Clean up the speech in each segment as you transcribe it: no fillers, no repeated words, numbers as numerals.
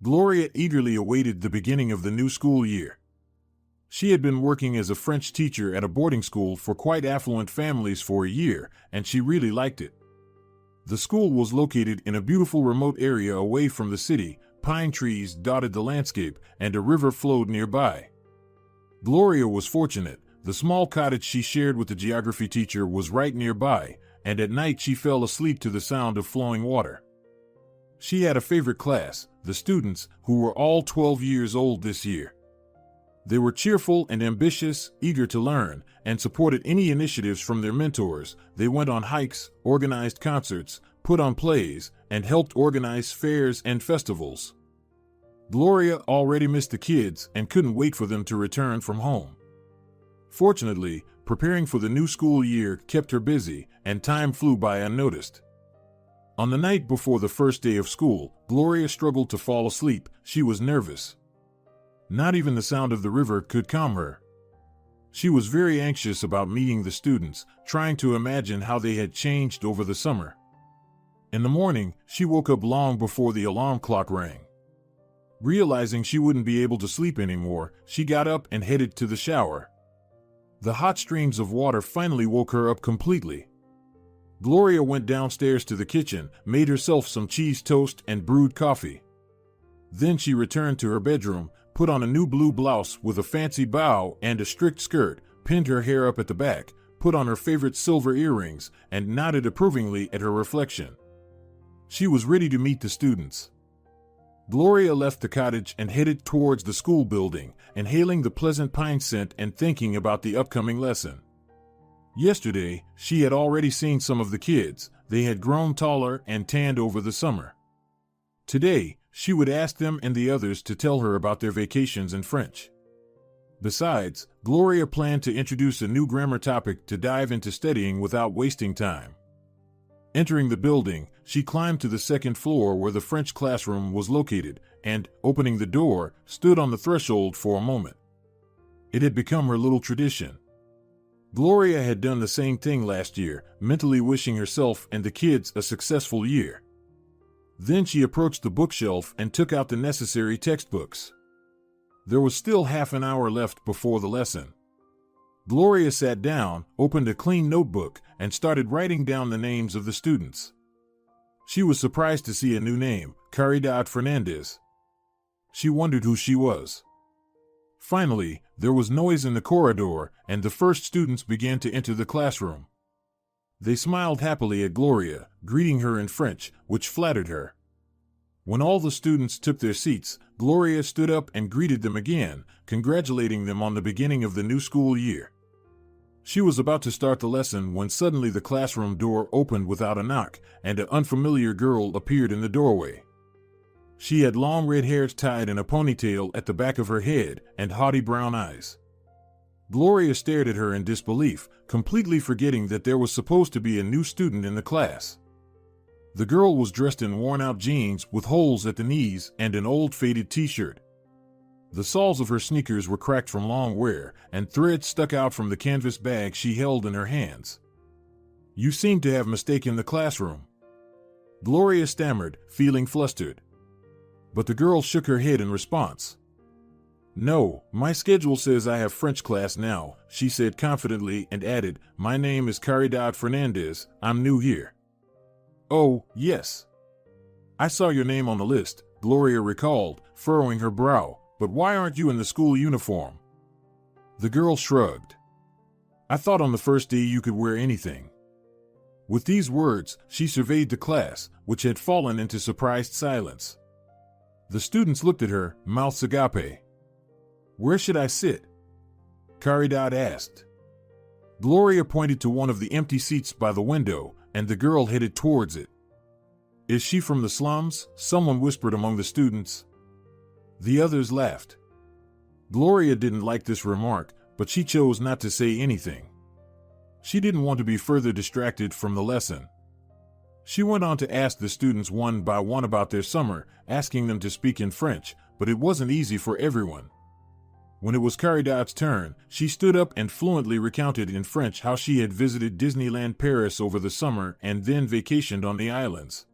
Gloria eagerly awaited the beginning of the new school year. She had been working as a French teacher at a boarding school for quite affluent families for a year, and she really liked it. The school was located in a beautiful remote area away from the city. Pine trees dotted the landscape, and a river flowed nearby. Gloria was fortunate. The small cottage she shared with the geography teacher was right nearby, and at night she fell asleep to the sound of flowing water. She had a favorite class, the students, who were all 12 years old this year. They were cheerful and ambitious, eager to learn, and supported any initiatives from their mentors. They went on hikes, organized concerts, put on plays, and helped organize fairs and festivals. Gloria already missed the kids and couldn't wait for them to return from home. Fortunately, preparing for the new school year kept her busy, and time flew by unnoticed. On the night before the first day of school, Gloria struggled to fall asleep. She was nervous. Not even the sound of the river could calm her. She was very anxious about meeting the students, trying to imagine how they had changed over the summer. In the morning, she woke up long before the alarm clock rang. Realizing she wouldn't be able to sleep anymore, she got up and headed to the shower. The hot streams of water finally woke her up completely. Gloria went downstairs to the kitchen, made herself some cheese toast and brewed coffee. Then she returned to her bedroom, put on a new blue blouse with a fancy bow and a strict skirt, pinned her hair up at the back, put on her favorite silver earrings, and nodded approvingly at her reflection. She was ready to meet the students. Gloria left the cottage and headed towards the school building, inhaling the pleasant pine scent and thinking about the upcoming lesson. Yesterday, she had already seen some of the kids. They had grown taller and tanned over the summer. Today, she would ask them and the others to tell her about their vacations in French. Besides, Gloria planned to introduce a new grammar topic to dive into studying without wasting time. Entering the building, she climbed to the second floor where the French classroom was located and, opening the door, stood on the threshold for a moment. It had become her little tradition. Gloria had done the same thing last year, mentally wishing herself and the kids a successful year. Then she approached the bookshelf and took out the necessary textbooks. There was still half an hour left before the lesson. Gloria sat down, opened a clean notebook, and started writing down the names of the students. She was surprised to see a new name, Caridad Fernandez. She wondered who she was. Finally, there was noise in the corridor, and the first students began to enter the classroom. They smiled happily at Gloria, greeting her in French, which flattered her. When all the students took their seats, Gloria stood up and greeted them again, congratulating them on the beginning of the new school year. She was about to start the lesson when suddenly the classroom door opened without a knock, and an unfamiliar girl appeared in the doorway. She had long red hair tied in a ponytail at the back of her head and haughty brown eyes. Gloria stared at her in disbelief, completely forgetting that there was supposed to be a new student in the class. The girl was dressed in worn-out jeans with holes at the knees and an old faded t-shirt. The soles of her sneakers were cracked from long wear, and threads stuck out from the canvas bag she held in her hands. "You seem to have mistaken the classroom," Gloria stammered, feeling flustered. But the girl shook her head in response. "No, my schedule says I have French class now," she said confidently and added, "My name is Caridad Fernandez, I'm new here." "Oh, yes. I saw your name on the list," Gloria recalled, furrowing her brow, "but why aren't you in the school uniform?" The girl shrugged. "I thought on the first day you could wear anything." With these words, she surveyed the class, which had fallen into surprised silence. The students looked at her, mouths agape. "Where should I sit?" Caridad asked. Gloria pointed to one of the empty seats by the window, and the girl headed towards it. "Is she from the slums?" someone whispered among the students. The others laughed. Gloria didn't like this remark, but she chose not to say anything. She didn't want to be further distracted from the lesson. She went on to ask the students one by one about their summer, asking them to speak in French, but it wasn't easy for everyone. When it was Caridad's turn, she stood up and fluently recounted in French how she had visited Disneyland Paris over the summer and then vacationed on the islands.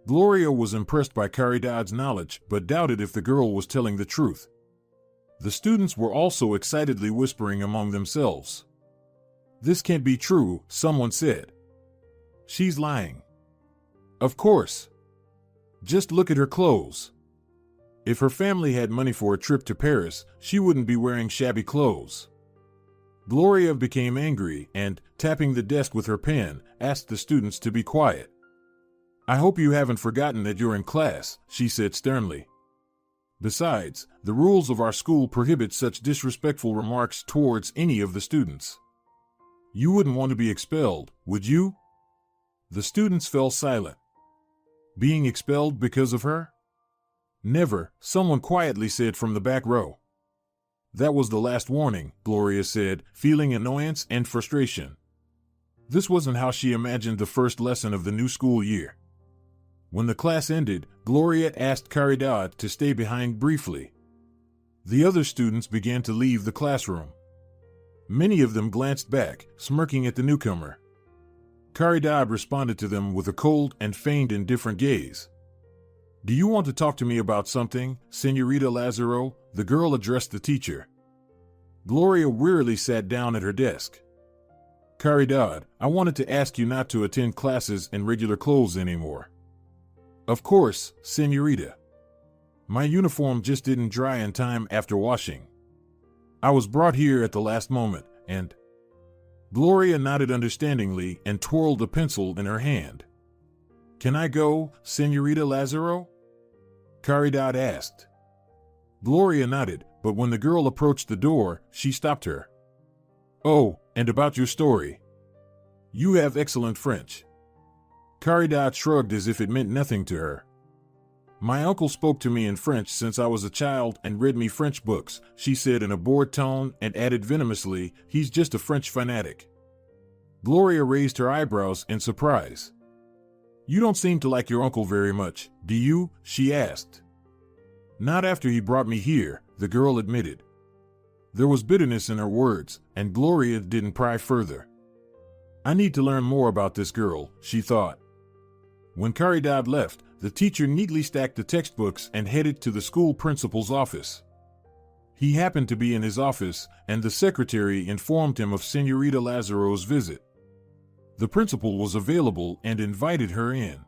Gloria was impressed by Caridad's knowledge, but doubted if the girl was telling the truth. The students were also excitedly whispering among themselves. "This can't be true," someone said. "She's lying." "Of course. Just look at her clothes. If her family had money for a trip to Paris, she wouldn't be wearing shabby clothes." Gloria became angry and, tapping the desk with her pen, asked the students to be quiet. "I hope you haven't forgotten that you're in class," she said sternly. "Besides, the rules of our school prohibit such disrespectful remarks towards any of the students. You wouldn't want to be expelled, would you?" The students fell silent. Being expelled because of her? "Never," someone quietly said from the back row. "That was the last warning," Gloria said, feeling annoyance and frustration. This wasn't how she imagined the first lesson of the new school year. When the class ended, Gloria asked Caridad to stay behind briefly. The other students began to leave the classroom. Many of them glanced back, smirking at the newcomer. Caridad responded to them with a cold and feigned indifferent gaze. "Do you want to talk to me about something, Señorita Lazaro?" the girl addressed the teacher. Gloria wearily sat down at her desk. "Caridad, I wanted to ask you not to attend classes in regular clothes anymore." "Of course, Señorita. My uniform just didn't dry in time after washing. I was brought here at the last moment, and—" Gloria nodded understandingly and twirled a pencil in her hand. "Can I go, Señorita Lazaro?" Caridad asked. Gloria nodded, but when the girl approached the door, she stopped her. "Oh, and about your story. You have excellent French." Caridad shrugged as if it meant nothing to her. "My uncle spoke to me in French since I was a child and read me French books," she said in a bored tone and added venomously, "He's just a French fanatic." Gloria raised her eyebrows in surprise. "You don't seem to like your uncle very much, do you?" she asked. "Not after he brought me here," the girl admitted. There was bitterness in her words, and Gloria didn't pry further. "I need to learn more about this girl," she thought. When Caridad left, the teacher neatly stacked the textbooks and headed to the school principal's office. He happened to be in his office, and the secretary informed him of Señorita Lazaro's visit. The principal was available and invited her in.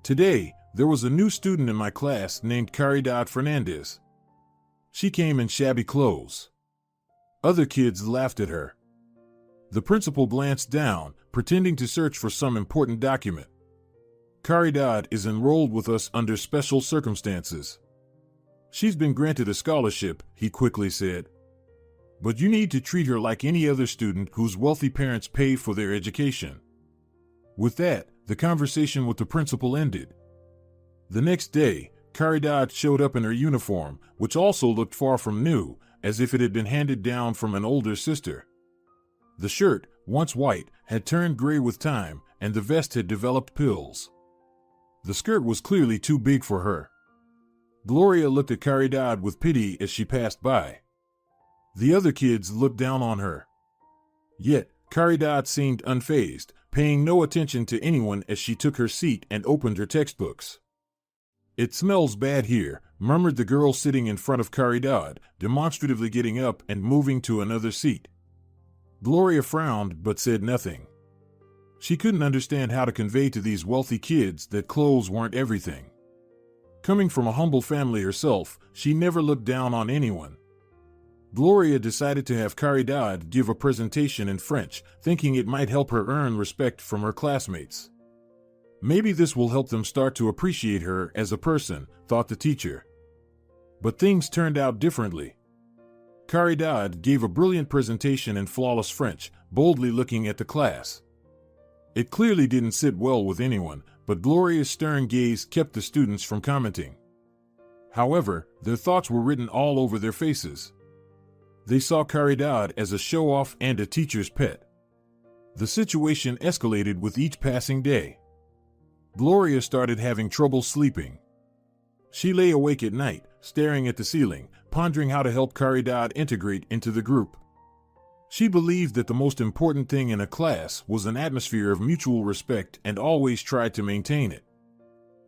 "Today, there was a new student in my class named Caridad Fernandez. She came in shabby clothes. Other kids laughed at her." The principal glanced down, pretending to search for some important document. "Caridad is enrolled with us under special circumstances. She's been granted a scholarship," he quickly said. "But you need to treat her like any other student whose wealthy parents pay for their education." With that, the conversation with the principal ended. The next day, Caridad showed up in her uniform, which also looked far from new, as if it had been handed down from an older sister. The shirt, once white, had turned gray with time, and the vest had developed pills. The skirt was clearly too big for her. Gloria looked at Caridad with pity as she passed by. The other kids looked down on her. Yet, Caridad seemed unfazed, paying no attention to anyone as she took her seat and opened her textbooks. "It smells bad here," murmured the girl sitting in front of Caridad, demonstratively getting up and moving to another seat. Gloria frowned but said nothing. She couldn't understand how to convey to these wealthy kids that clothes weren't everything. Coming from a humble family herself, she never looked down on anyone. Gloria decided to have Caridad give a presentation in French, thinking it might help her earn respect from her classmates. Maybe this will help them start to appreciate her as a person, thought the teacher. But things turned out differently. Caridad gave a brilliant presentation in flawless French, boldly looking at the class. It clearly didn't sit well with anyone, but Gloria's stern gaze kept the students from commenting. However, their thoughts were written all over their faces. They saw Caridad as a show-off and a teacher's pet. The situation escalated with each passing day. Gloria started having trouble sleeping. She lay awake at night, staring at the ceiling, pondering how to help Caridad integrate into the group. She believed that the most important thing in a class was an atmosphere of mutual respect and always tried to maintain it.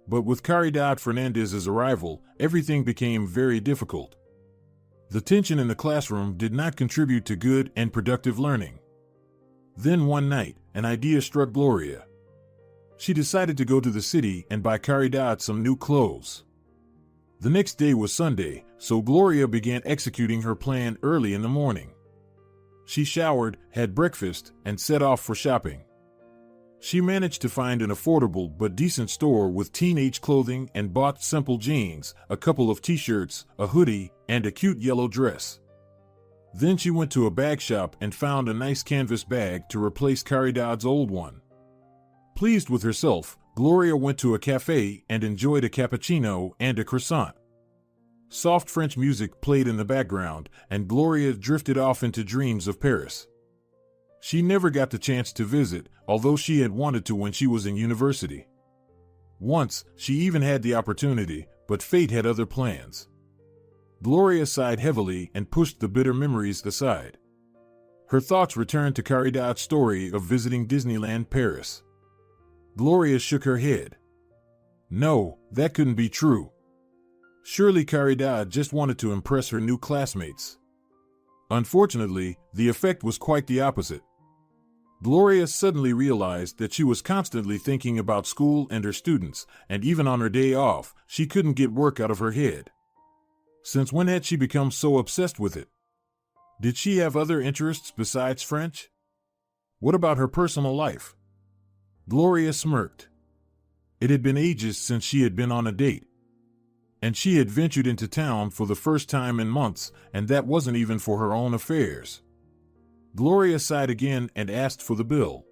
But with Caridad Fernandez's arrival, everything became very difficult. The tension in the classroom did not contribute to good and productive learning. Then one night, an idea struck Gloria. She decided to go to the city and buy Caridad some new clothes. The next day was Sunday, so Gloria began executing her plan early in the morning. She showered, had breakfast, and set off for shopping. She managed to find an affordable but decent store with teenage clothing and bought simple jeans, a couple of t-shirts, a hoodie, and a cute yellow dress. Then she went to a bag shop and found a nice canvas bag to replace Caridad's old one. Pleased with herself, Gloria went to a cafe and enjoyed a cappuccino and a croissant. Soft French music played in the background, and Gloria drifted off into dreams of Paris. She never got the chance to visit, although she had wanted to when she was in university. Once, she even had the opportunity, but fate had other plans. Gloria sighed heavily and pushed the bitter memories aside. Her thoughts returned to Caridad's story of visiting Disneyland Paris. Gloria shook her head. No, that couldn't be true. Surely Caridad just wanted to impress her new classmates. Unfortunately, the effect was quite the opposite. Gloria suddenly realized that she was constantly thinking about school and her students, and even on her day off, she couldn't get work out of her head. Since when had she become so obsessed with it? Did she have other interests besides French? What about her personal life? Gloria smirked. It had been ages since she had been on a date. And she had ventured into town for the first time in months, and that wasn't even for her own affairs. Gloria sighed again and asked for the bill.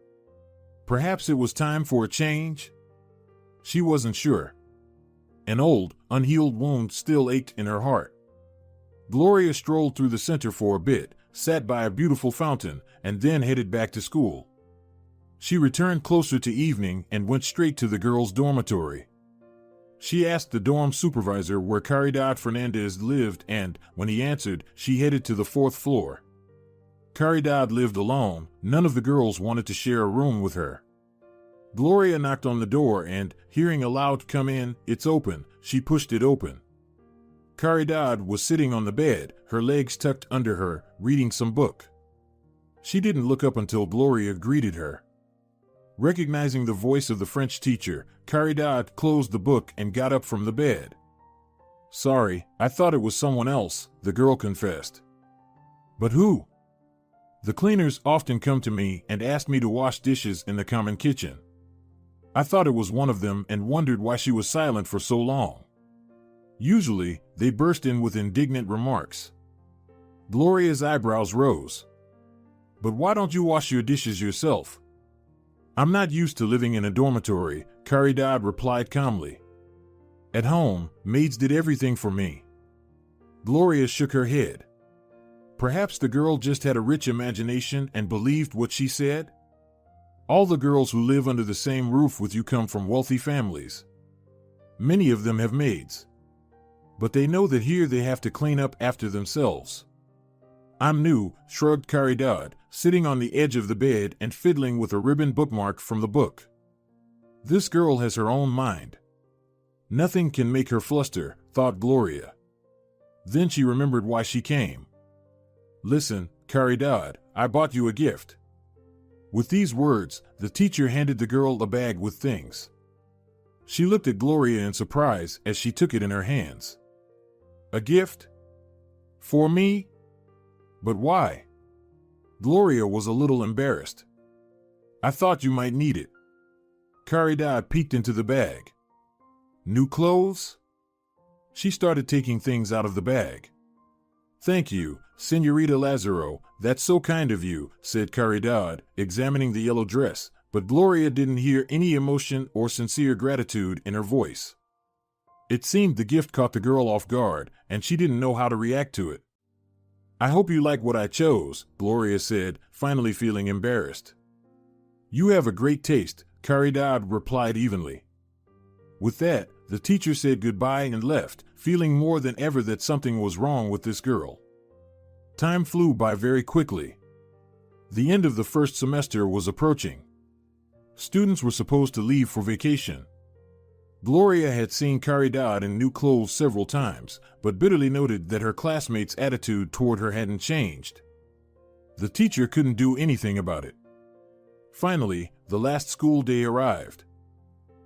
Perhaps it was time for a change? She wasn't sure. An old, unhealed wound still ached in her heart. Gloria strolled through the center for a bit, sat by a beautiful fountain, and then headed back to school. She returned closer to evening and went straight to the girls' dormitory. She asked the dorm supervisor where Caridad Fernandez lived, and, when he answered, she headed to the 4th floor. Caridad lived alone. None of the girls wanted to share a room with her. Gloria knocked on the door and, hearing a loud "Come in, it's open," she pushed it open. Caridad was sitting on the bed, her legs tucked under her, reading some book. She didn't look up until Gloria greeted her. Recognizing the voice of the French teacher, Caridad closed the book and got up from the bed. "Sorry, I thought it was someone else," the girl confessed. "But who?" "The cleaners often come to me and ask me to wash dishes in the common kitchen." I thought it was one of them and wondered why she was silent for so long. Usually, they burst in with indignant remarks. Gloria's eyebrows rose. "But why don't you wash your dishes yourself?" "I'm not used to living in a dormitory," Caridad replied calmly. "At home, maids did everything for me." Gloria shook her head. Perhaps the girl just had a rich imagination and believed what she said? All the girls who live under the same roof with you come from wealthy families. Many of them have maids. But they know that here they have to clean up after themselves. "I'm new," shrugged Caridad, sitting on the edge of the bed and fiddling with a ribbon bookmark from the book. This girl has her own mind. Nothing can make her fluster, thought Gloria. Then she remembered why she came. "Listen, Caridad, I bought you a gift." With these words, the teacher handed the girl a bag with things. She looked at Gloria in surprise as she took it in her hands. "A gift? For me? But why?" Gloria was a little embarrassed. "I thought you might need it." Caridad peeked into the bag. "New clothes?" She started taking things out of the bag. "Thank you, Señorita Lazaro, that's so kind of you," said Caridad, examining the yellow dress, but Gloria didn't hear any emotion or sincere gratitude in her voice. It seemed the gift caught the girl off guard, and she didn't know how to react to it. "I hope you like what I chose," Gloria said, finally feeling embarrassed. "You have a great taste," Caridad replied evenly. With that, the teacher said goodbye and left, feeling more than ever that something was wrong with this girl. Time flew by very quickly. The end of the first semester was approaching. Students were supposed to leave for vacation. Gloria had seen Caridad in new clothes several times, but bitterly noted that her classmates' attitude toward her hadn't changed. The teacher couldn't do anything about it. Finally, the last school day arrived.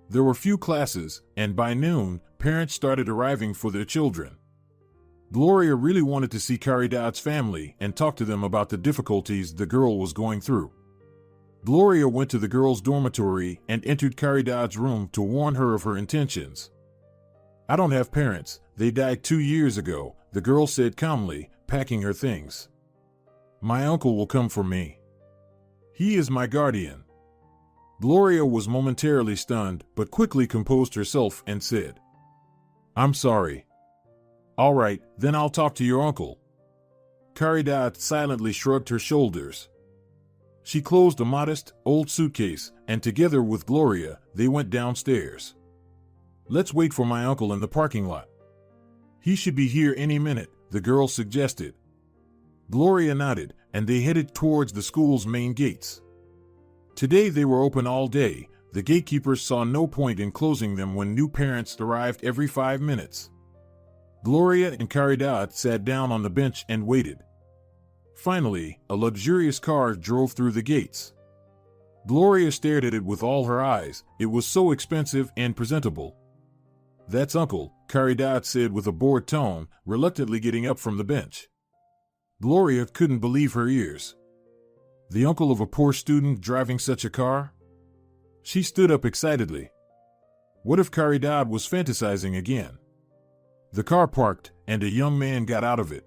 There were few classes, and by noon, parents started arriving for their children. Gloria really wanted to see Caridad's family and talk to them about the difficulties the girl was going through. Gloria went to the girls' dormitory and entered Caridad's room to warn her of her intentions. "I don't have parents, they died 2 years ago," the girl said calmly, packing her things. "My uncle will come for me. He is my guardian." Gloria was momentarily stunned, but quickly composed herself and said, "I'm sorry." "All right, then I'll talk to your uncle." Caridad silently shrugged her shoulders. She closed a modest, old suitcase, and together with Gloria, they went downstairs. "Let's wait for my uncle in the parking lot. He should be here any minute," the girl suggested. Gloria nodded, and they headed towards the school's main gates. Today they were open all day. The gatekeepers saw no point in closing them when new parents arrived every 5 minutes. Gloria and Caridad sat down on the bench and waited. Finally, a luxurious car drove through the gates. Gloria stared at it with all her eyes. It was so expensive and presentable. "That's Uncle," Caridad said with a bored tone, reluctantly getting up from the bench. Gloria couldn't believe her ears. The uncle of a poor student driving such a car? She stood up excitedly. What if Caridad was fantasizing again? The car parked, and a young man got out of it.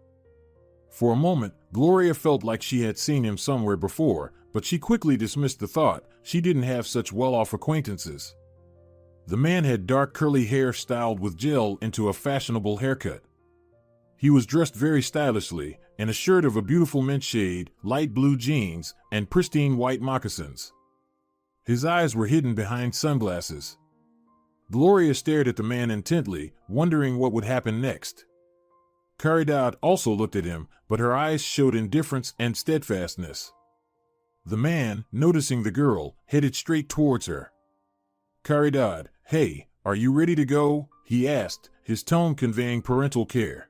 For a moment, Gloria felt like she had seen him somewhere before, but she quickly dismissed the thought. She didn't have such well-off acquaintances. The man had dark curly hair styled with gel into a fashionable haircut. He was dressed very stylishly, in a shirt of a beautiful mint shade, light blue jeans, and pristine white moccasins. His eyes were hidden behind sunglasses. Gloria stared at the man intently, wondering what would happen next. Caridad also looked at him, but her eyes showed indifference and steadfastness. The man, noticing the girl, headed straight towards her. "Caridad, hey, are you ready to go?" he asked, his tone conveying parental care.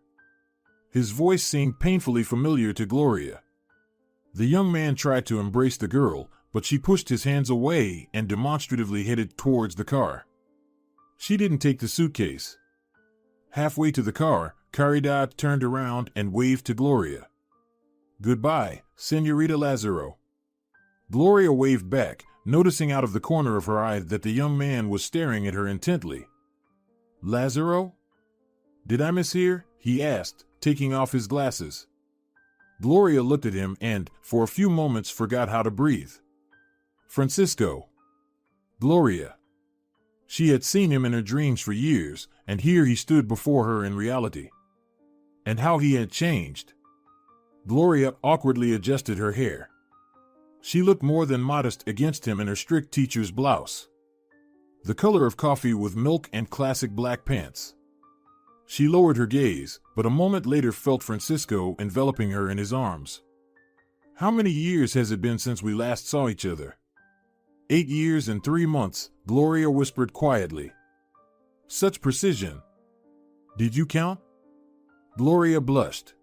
His voice seemed painfully familiar to Gloria. The young man tried to embrace the girl, but she pushed his hands away and demonstratively headed towards the car. She didn't take the suitcase. Halfway to the car, Caridad turned around and waved to Gloria. "Goodbye, Señorita Lazaro." Gloria waved back, noticing out of the corner of her eye that the young man was staring at her intently. "Lazaro? Did I mishear?" he asked, taking off his glasses. Gloria looked at him and, for a few moments, forgot how to breathe. "Francisco." Gloria. She had seen him in her dreams for years, and here he stood before her in reality. And how he had changed. Gloria awkwardly adjusted her hair. She looked more than modest against him in her strict teacher's blouse. The color of coffee with milk and classic black pants. She lowered her gaze, but a moment later felt Francisco enveloping her in his arms. "How many years has it been since we last saw each other?" 8 years and 3 months, Gloria whispered quietly. Such precision. "Did you count?" Gloria blushed.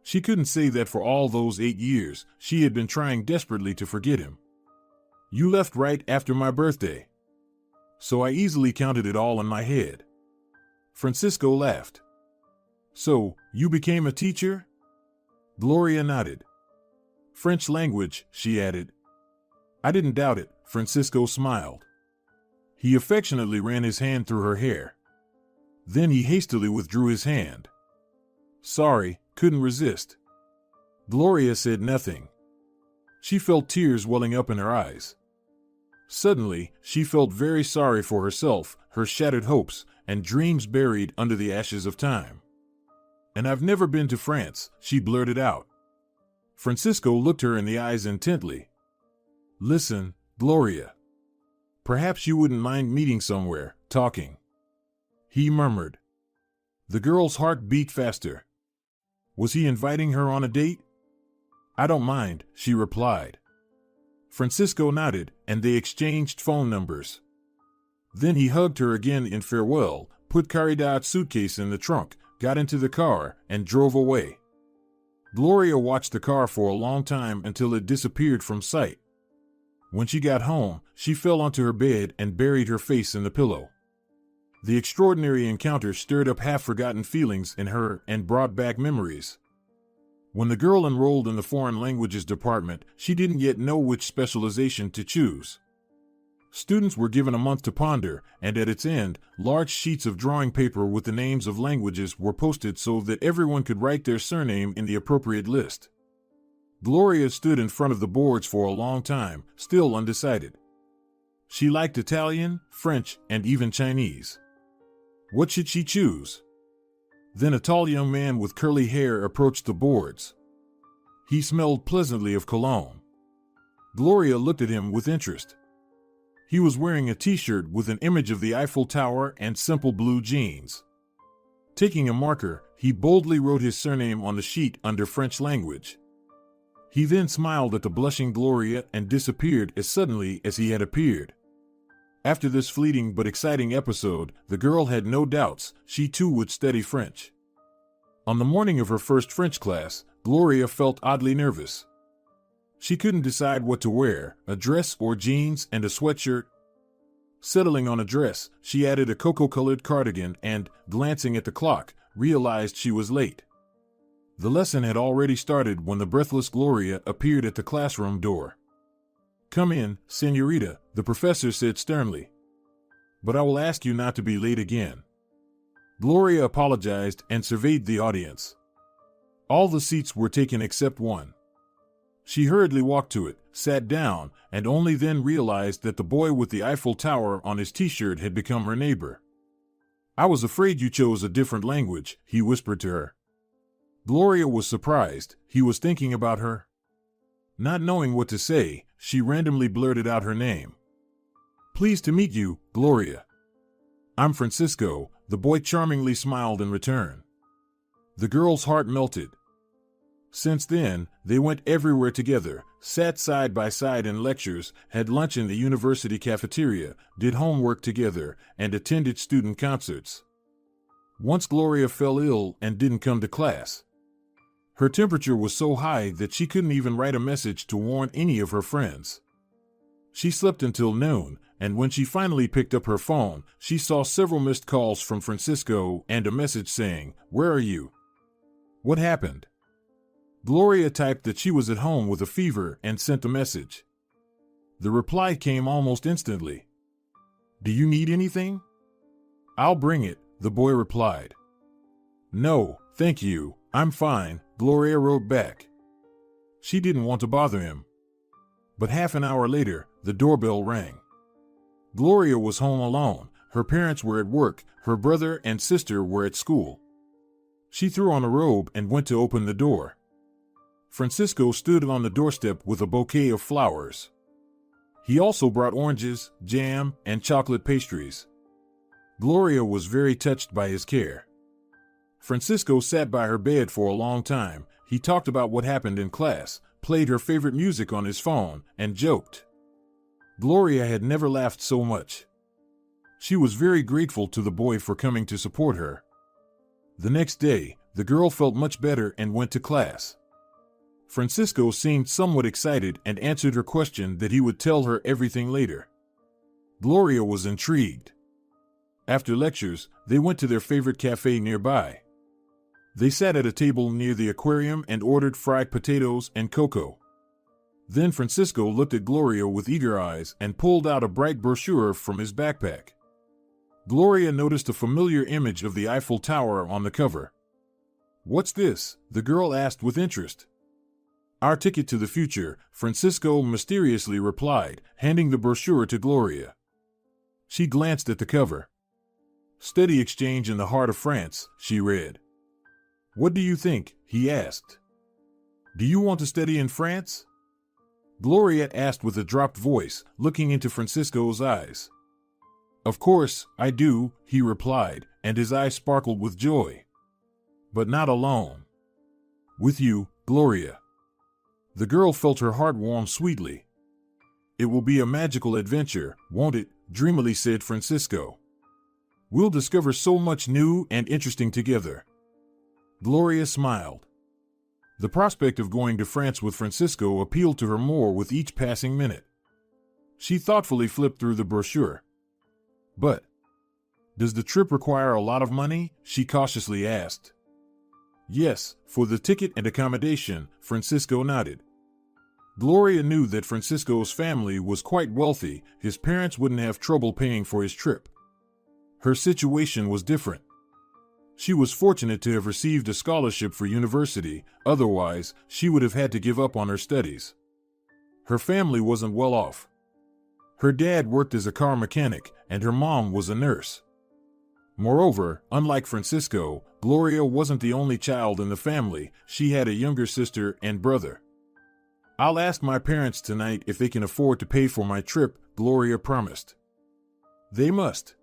She couldn't say that for all those 8 years, she had been trying desperately to forget him. "You left right after my birthday. So I easily counted it all in my head." Francisco laughed. "So, you became a teacher?" Gloria nodded. "French language," she added. "I didn't doubt it," Francisco smiled. He affectionately ran his hand through her hair. Then he hastily withdrew his hand. "Sorry, couldn't resist." Gloria said nothing. She felt tears welling up in her eyes. Suddenly, she felt very sorry for herself, her shattered hopes, and dreams buried under the ashes of time. "And I've never been to France," she blurted out. Francisco looked her in the eyes intently. "Listen, Gloria. Perhaps you wouldn't mind meeting somewhere, talking," he murmured. The girl's heart beat faster. Was he inviting her on a date? "I don't mind," she replied. Francisco nodded, and they exchanged phone numbers. Then he hugged her again in farewell, put Caridad's suitcase in the trunk, got into the car, and drove away. Gloria watched the car for a long time until it disappeared from sight. When she got home, she fell onto her bed and buried her face in the pillow. The extraordinary encounter stirred up half-forgotten feelings in her and brought back memories. When the girl enrolled in the foreign languages department, she didn't yet know which specialization to choose. Students were given a month to ponder, and at its end, large sheets of drawing paper with the names of languages were posted so that everyone could write their surname in the appropriate list. Gloria stood in front of the boards for a long time, still undecided. She liked Italian, French, and even Chinese. What should she choose? Then a tall young man with curly hair approached the boards. He smelled pleasantly of cologne. Gloria looked at him with interest. He was wearing a t-shirt with an image of the Eiffel Tower and simple blue jeans. Taking a marker, he boldly wrote his surname on the sheet under French language. He then smiled at the blushing Gloria and disappeared as suddenly as he had appeared. After this fleeting but exciting episode, the girl had no doubts she too would study French. On the morning of her first French class, Gloria felt oddly nervous. She couldn't decide what to wear, a dress or jeans and a sweatshirt. Settling on a dress, she added a cocoa-colored cardigan and, glancing at the clock, realized she was late. The lesson had already started when the breathless Gloria appeared at the classroom door. "Come in, señorita," the professor said sternly. "But I will ask you not to be late again." Gloria apologized and surveyed the audience. All the seats were taken except one. She hurriedly walked to it, sat down, and only then realized that the boy with the Eiffel Tower on his t-shirt had become her neighbor. "I was afraid you chose a different language," he whispered to her. Gloria was surprised. He was thinking about her. Not knowing what to say, she randomly blurted out her name. "Pleased to meet you, Gloria." "I'm Francisco," the boy charmingly smiled in return. The girl's heart melted. Since then, they went everywhere together, sat side by side in lectures, had lunch in the university cafeteria, did homework together, and attended student concerts. Once Gloria fell ill and didn't come to class. Her temperature was so high that she couldn't even write a message to warn any of her friends. She slept until noon, and when she finally picked up her phone, she saw several missed calls from Francisco and a message saying, "Where are you? What happened?" Gloria typed that she was at home with a fever and sent the message. The reply came almost instantly. "Do you need anything?" "I'll bring it," the boy replied. "No, thank you, I'm fine," Gloria wrote back. She didn't want to bother him. But half an hour later, the doorbell rang. Gloria was home alone. Her parents were at work, her brother and sister were at school. She threw on a robe and went to open the door. Francisco stood on the doorstep with a bouquet of flowers. He also brought oranges, jam, and chocolate pastries. Gloria was very touched by his care. Francisco sat by her bed for a long time. He talked about what happened in class, played her favorite music on his phone, and joked. Gloria had never laughed so much. She was very grateful to the boy for coming to support her. The next day, the girl felt much better and went to class. Francisco seemed somewhat excited and answered her question that he would tell her everything later. Gloria was intrigued. After lectures, they went to their favorite cafe nearby. They sat at a table near the aquarium and ordered fried potatoes and cocoa. Then Francisco looked at Gloria with eager eyes and pulled out a bright brochure from his backpack. Gloria noticed a familiar image of the Eiffel Tower on the cover. "What's this?" the girl asked with interest. "Our ticket to the future," Francisco mysteriously replied, handing the brochure to Gloria. She glanced at the cover. "Study exchange in the heart of France," she read. "What do you think?" he asked. "Do you want to study in France?" Gloria asked with a dropped voice, looking into Francisco's eyes. "Of course, I do," he replied, and his eyes sparkled with joy. "But not alone. With you, Gloria." The girl felt her heart warm sweetly. "It will be a magical adventure, won't it?" dreamily said Francisco. We'll discover so much new and interesting together. Gloria smiled. The prospect of going to France with Francisco appealed to her more with each passing minute. She thoughtfully flipped through the brochure. But, does the trip require a lot of money? She cautiously asked. Yes, for the ticket and accommodation, Francisco nodded. Gloria knew that Francisco's family was quite wealthy. His parents wouldn't have trouble paying for his trip. Her situation was different. She was fortunate to have received a scholarship for university, otherwise, she would have had to give up on her studies. Her family wasn't well off. Her dad worked as a car mechanic, and her mom was a nurse. Moreover, unlike Francisco, Gloria wasn't the only child in the family. She had a younger sister and brother. I'll ask my parents tonight if they can afford to pay for my trip, Gloria promised. They must,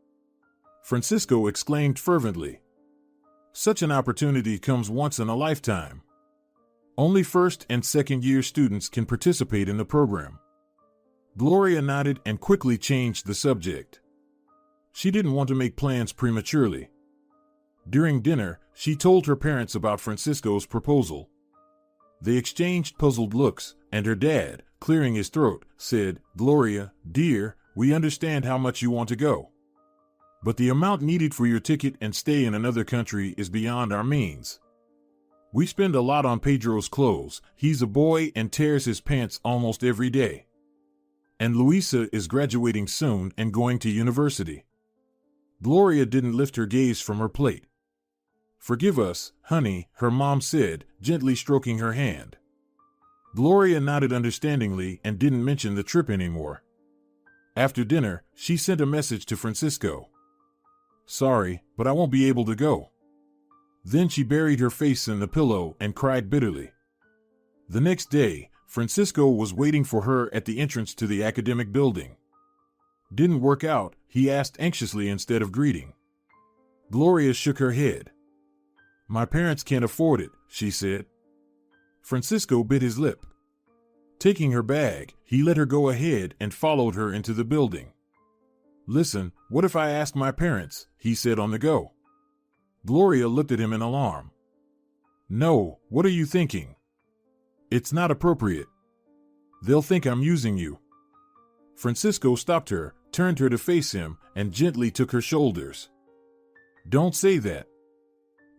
Francisco exclaimed fervently. Such an opportunity comes once in a lifetime. Only first and second year students can participate in the program. Gloria nodded and quickly changed the subject. She didn't want to make plans prematurely. During dinner, she told her parents about Francisco's proposal. They exchanged puzzled looks, and her dad, clearing his throat, said, Gloria, dear, we understand how much you want to go. But the amount needed for your ticket and stay in another country is beyond our means. We spend a lot on Pedro's clothes. He's a boy and tears his pants almost every day. And Luisa is graduating soon and going to university. Gloria didn't lift her gaze from her plate. Forgive us, honey, her mom said, gently stroking her hand. Gloria nodded understandingly and didn't mention the trip anymore. After dinner, she sent a message to Francisco. Sorry, but I won't be able to go. Then she buried her face in the pillow and cried bitterly. The next day, Francisco was waiting for her at the entrance to the academic building. Didn't work out, he asked anxiously instead of greeting. Gloria shook her head. My parents can't afford it, she said. Francisco bit his lip. Taking her bag, he let her go ahead and followed her into the building. Listen, what if I ask my parents? He said on the go. Gloria looked at him in alarm. No, what are you thinking? It's not appropriate. They'll think I'm using you. Francisco stopped her, turned her to face him, and gently took her shoulders. Don't say that.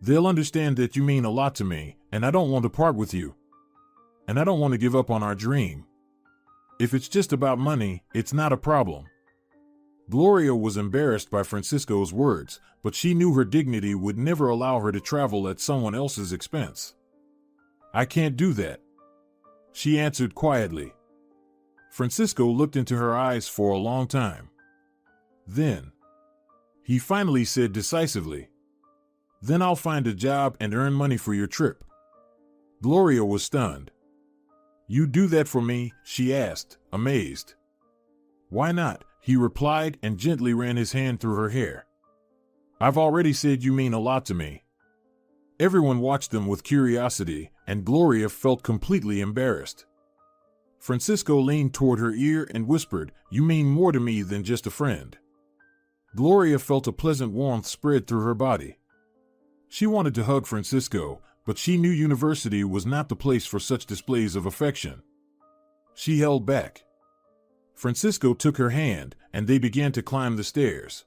They'll understand that you mean a lot to me, and I don't want to part with you. And I don't want to give up on our dream. If it's just about money, it's not a problem. Gloria was embarrassed by Francisco's words, but she knew her dignity would never allow her to travel at someone else's expense. I can't do that, she answered quietly. Francisco looked into her eyes for a long time. Then, he finally said decisively, Then I'll find a job and earn money for your trip. Gloria was stunned. You do that for me? She asked, amazed. Why not? He replied and gently ran his hand through her hair. I've already said you mean a lot to me. Everyone watched them with curiosity, and Gloria felt completely embarrassed. Francisco leaned toward her ear and whispered, You mean more to me than just a friend. Gloria felt a pleasant warmth spread through her body. She wanted to hug Francisco, but she knew university was not the place for such displays of affection. She held back. Francisco took her hand, and they began to climb the stairs.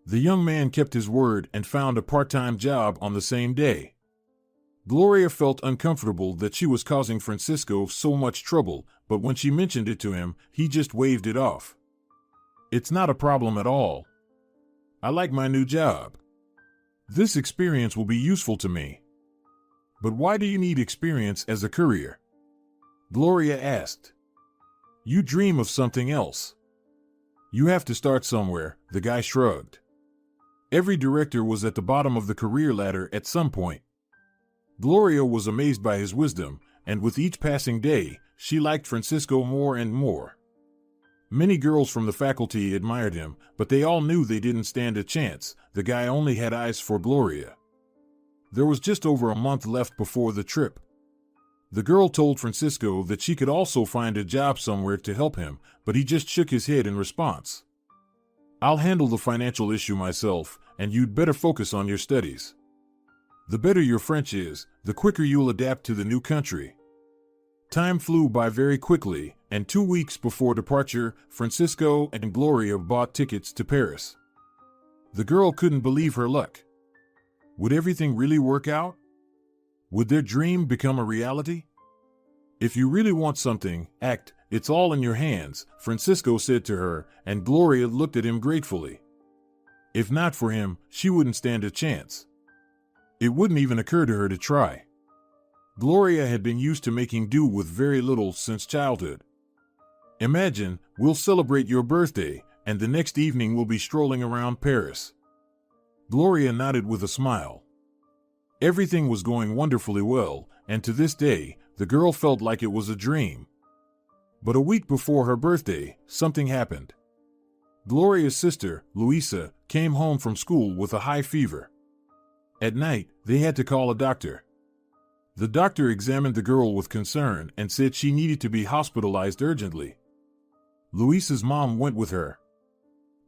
The young man kept his word and found a part-time job on the same day. Gloria felt uncomfortable that she was causing Francisco so much trouble, but when she mentioned it to him, he just waved it off. It's not a problem at all. I like my new job. This experience will be useful to me. But why do you need experience as a courier? Gloria asked. You dream of something else. You have to start somewhere, the guy shrugged. Every director was at the bottom of the career ladder at some point. Gloria was amazed by his wisdom, and with each passing day, she liked Francisco more and more. Many girls from the faculty admired him, but they all knew they didn't stand a chance. The guy only had eyes for Gloria. There was just over a month left before the trip. The girl told Francisco that she could also find a job somewhere to help him, but he just shook his head in response. I'll handle the financial issue myself, and you'd better focus on your studies. The better your French is, the quicker you'll adapt to the new country." Time flew by very quickly, and 2 weeks before departure, Francisco and Gloria bought tickets to Paris. The girl couldn't believe her luck. Would everything really work out? Would their dream become a reality? "If you really want something, act. It's all in your hands," Francisco said to her, and Gloria looked at him gratefully. If not for him, she wouldn't stand a chance. It wouldn't even occur to her to try. Gloria had been used to making do with very little since childhood. "Imagine, we'll celebrate your birthday, and the next evening we'll be strolling around Paris." Gloria nodded with a smile. Everything was going wonderfully well, and to this day, the girl felt like it was a dream. But a week before her birthday, something happened. Gloria's sister, Luisa, came home from school with a high fever. At night, they had to call a doctor. The doctor examined the girl with concern and said she needed to be hospitalized urgently. Luisa's mom went with her.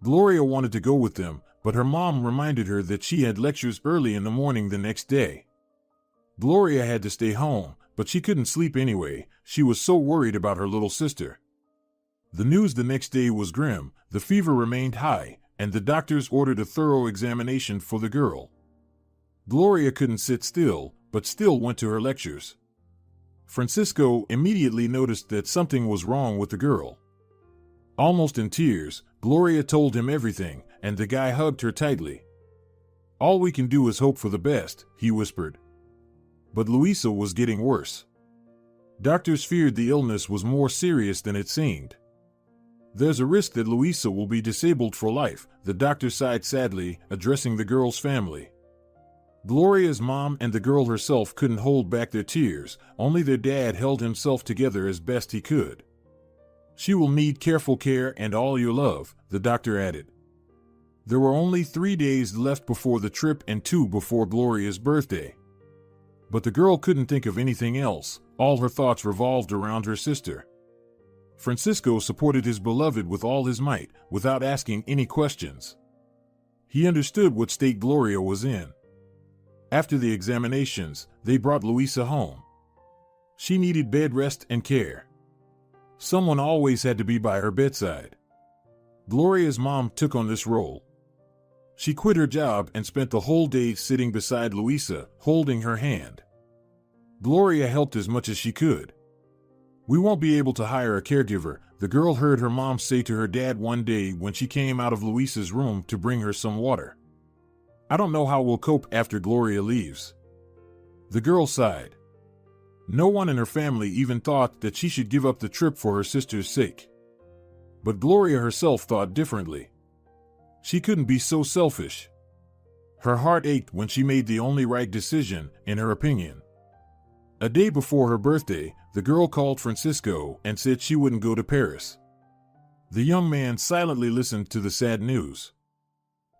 Gloria wanted to go with them, but her mom reminded her that she had lectures early in the morning the next day. Gloria had to stay home, but she couldn't sleep anyway. She was so worried about her little sister. The news the next day was grim. The fever remained high, and the doctors ordered a thorough examination for the girl. Gloria couldn't sit still, but still went to her lectures. Francisco immediately noticed that something was wrong with the girl. Almost in tears, Gloria told him everything, and the guy hugged her tightly. "All we can do is hope for the best," he whispered. But Luisa was getting worse. Doctors feared the illness was more serious than it seemed. "There's a risk that Luisa will be disabled for life," the doctor sighed sadly, addressing the girl's family. Gloria's mom and the girl herself couldn't hold back their tears. Only their dad held himself together as best he could. "She will need careful care and all your love," the doctor added. There were only 3 days left before the trip and 2 before Gloria's birthday. But the girl couldn't think of anything else. All her thoughts revolved around her sister. Francisco supported his beloved with all his might, without asking any questions. He understood what state Gloria was in. After the examinations, they brought Luisa home. She needed bed rest and care. Someone always had to be by her bedside. Gloria's mom took on this role. She quit her job and spent the whole day sitting beside Luisa, holding her hand. Gloria helped as much as she could. "We won't be able to hire a caregiver," the girl heard her mom say to her dad one day when she came out of Luisa's room to bring her some water. "I don't know how we'll cope after Gloria leaves." The girl sighed. No one in her family even thought that she should give up the trip for her sister's sake. But Gloria herself thought differently. She couldn't be so selfish. Her heart ached when she made the only right decision, in her opinion. A day before her birthday, the girl called Francisco and said she wouldn't go to Paris. The young man silently listened to the sad news.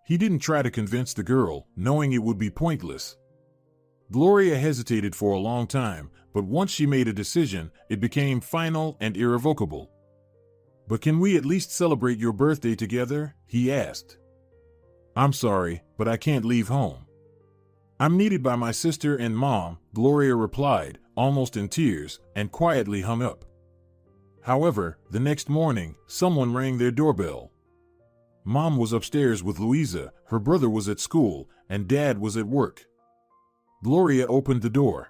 He didn't try to convince the girl, knowing it would be pointless. Gloria hesitated for a long time, but once she made a decision, it became final and irrevocable. "But can we at least celebrate your birthday together?" he asked. "I'm sorry, but I can't leave home. I'm needed by my sister and mom," Gloria replied, almost in tears, and quietly hung up. However, the next morning, someone rang their doorbell. Mom was upstairs with Luisa, her brother was at school, and Dad was at work. Gloria opened the door.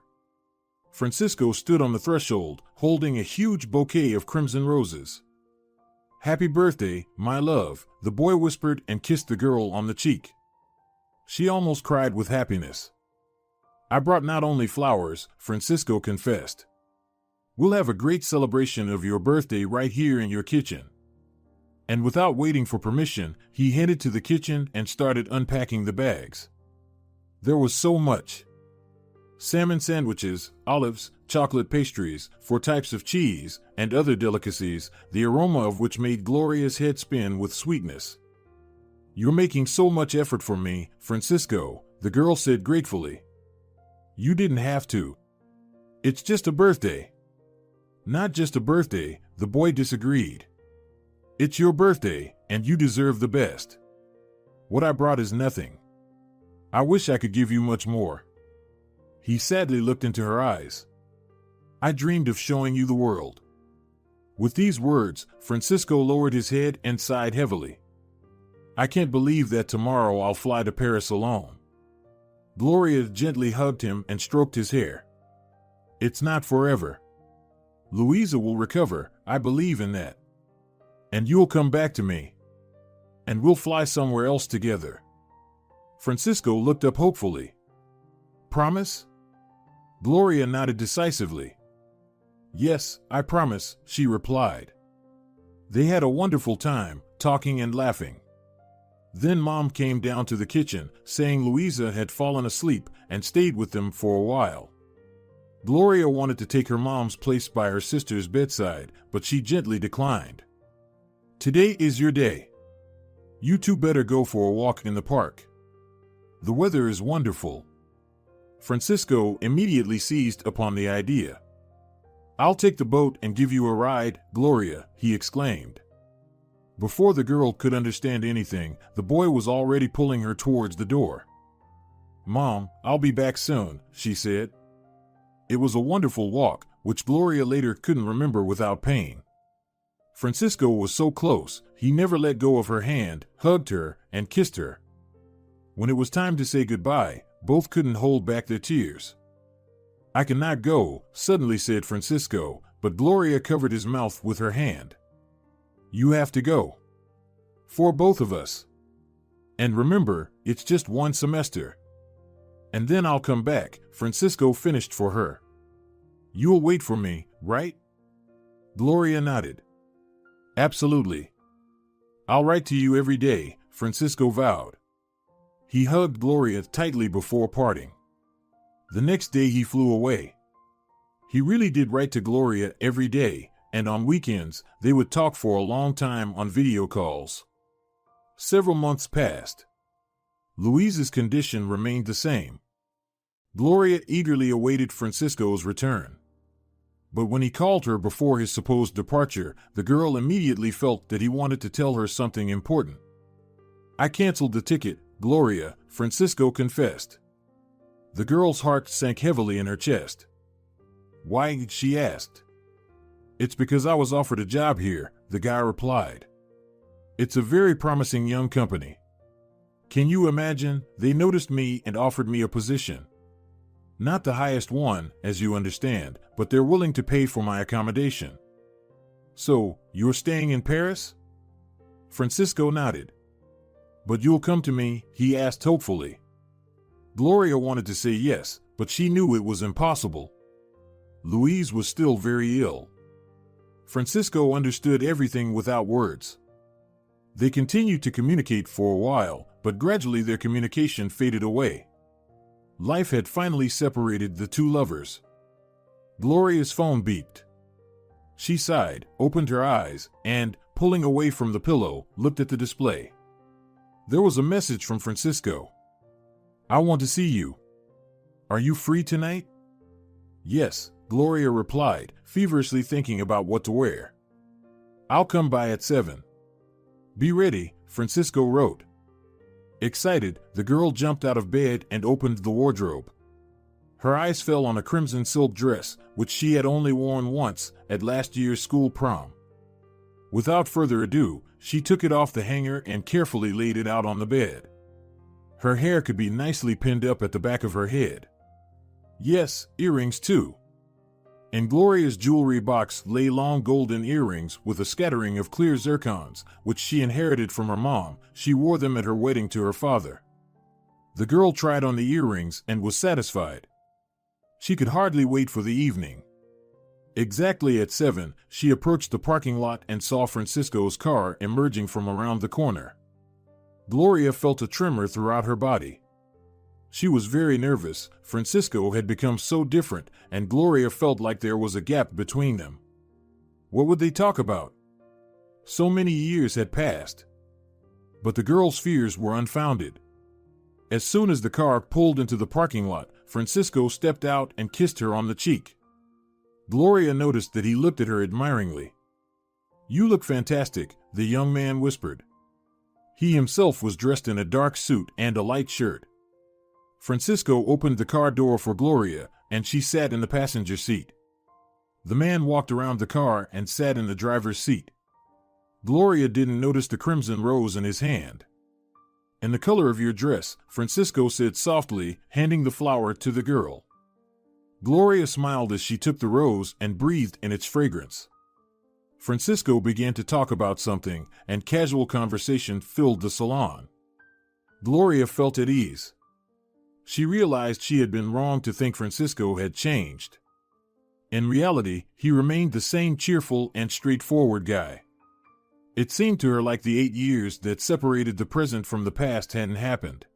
Francisco stood on the threshold, holding a huge bouquet of crimson roses. "Happy birthday, my love," the boy whispered and kissed the girl on the cheek. She almost cried with happiness. "I brought not only flowers," Francisco confessed. "We'll have a great celebration of your birthday right here in your kitchen." And without waiting for permission, he headed to the kitchen and started unpacking the bags. There was so much. Salmon sandwiches, olives, chocolate pastries, 4 types of cheese, and other delicacies, the aroma of which made Gloria's head spin with sweetness. "You're making so much effort for me, Francisco," the girl said gratefully. "You didn't have to. It's just a birthday." "Not just a birthday," the boy disagreed. "It's your birthday, And you deserve the best. What I brought is nothing. I wish I could give you much more. He sadly looked into her eyes. I dreamed of showing you the world. With these words, Francisco lowered his head and sighed heavily. I can't believe that tomorrow I'll fly to Paris alone. Gloria gently hugged him and stroked his hair. It's not forever. Louisa will recover, I believe in that. And you'll come back to me. And we'll fly somewhere else together. Francisco looked up hopefully. Promise? Gloria nodded decisively. Yes, I promise, she replied. They had a wonderful time, talking and laughing. Then Mom came down to the kitchen, saying Louisa had fallen asleep and stayed with them for a while. Gloria wanted to take her mom's place by her sister's bedside, but she gently declined. Today is your day. You two better go for a walk in the park. The weather is wonderful. Francisco immediately seized upon the idea. I'll take the boat and give you a ride, Gloria, he exclaimed. Before the girl could understand anything, the boy was already pulling her towards the door. Mom, I'll be back soon, she said. It was a wonderful walk, which Gloria later couldn't remember without pain. Francisco was so close, he never let go of her hand, hugged her, and kissed her. When it was time to say goodbye, both couldn't hold back their tears. I cannot go, suddenly said Francisco, but Gloria covered his mouth with her hand. You have to go. For both of us. And remember, it's just one semester. And then I'll come back, Francisco finished for her. You'll wait for me, right? Gloria nodded. Absolutely. I'll write to you every day, Francisco vowed. He hugged Gloria tightly before parting. The next day he flew away. He really did write to Gloria every day, and on weekends, they would talk for a long time on video calls. Several months passed. Louisa's condition remained the same. Gloria eagerly awaited Francisco's return. But when he called her before his supposed departure, the girl immediately felt that he wanted to tell her something important. I canceled the ticket, Gloria, Francisco confessed. The girl's heart sank heavily in her chest. Why? She asked. It's because I was offered a job here, the guy replied. It's a very promising young company. Can you imagine? They noticed me and offered me a position. Not the highest one, as you understand, but they're willing to pay for my accommodation. So, you're staying in Paris? Francisco nodded. But you'll come to me, he asked hopefully. Gloria wanted to say yes, but she knew it was impossible. Louise was still very ill. Francisco understood everything without words. They continued to communicate for a while, but gradually their communication faded away. Life had finally separated the two lovers. Gloria's phone beeped. She sighed, opened her eyes, and, pulling away from the pillow, looked at the display. There was a message from Francisco. I want to see you. Are you free tonight? Yes, Gloria replied, feverishly thinking about what to wear. I'll come by at 7. Be ready, Francisco wrote. Excited, the girl jumped out of bed and opened the wardrobe. Her eyes fell on a crimson silk dress, which she had only worn once, at last year's school prom. Without further ado, she took it off the hanger and carefully laid it out on the bed. Her hair could be nicely pinned up at the back of her head. Yes, earrings too. In Gloria's jewelry box lay long golden earrings with a scattering of clear zircons, which she inherited from her mom. She wore them at her wedding to her father. The girl tried on the earrings and was satisfied. She could hardly wait for the evening. Exactly at 7, she approached the parking lot and saw Francisco's car emerging from around the corner. Gloria felt a tremor throughout her body. She was very nervous. Francisco had become so different, and Gloria felt like there was a gap between them. What would they talk about? So many years had passed. But the girl's fears were unfounded. As soon as the car pulled into the parking lot, Francisco stepped out and kissed her on the cheek. Gloria noticed that he looked at her admiringly. You look fantastic, the young man whispered. He himself was dressed in a dark suit and a light shirt. Francisco opened the car door for Gloria, and she sat in the passenger seat. The man walked around the car and sat in the driver's seat. Gloria didn't notice the crimson rose in his hand. "And the color of your dress," Francisco said softly, handing the flower to the girl. Gloria smiled as she took the rose and breathed in its fragrance. Francisco began to talk about something, and casual conversation filled the salon. Gloria felt at ease. She realized she had been wrong to think Francisco had changed. In reality, he remained the same cheerful and straightforward guy. It seemed to her like the 8 years that separated the present from the past hadn't happened.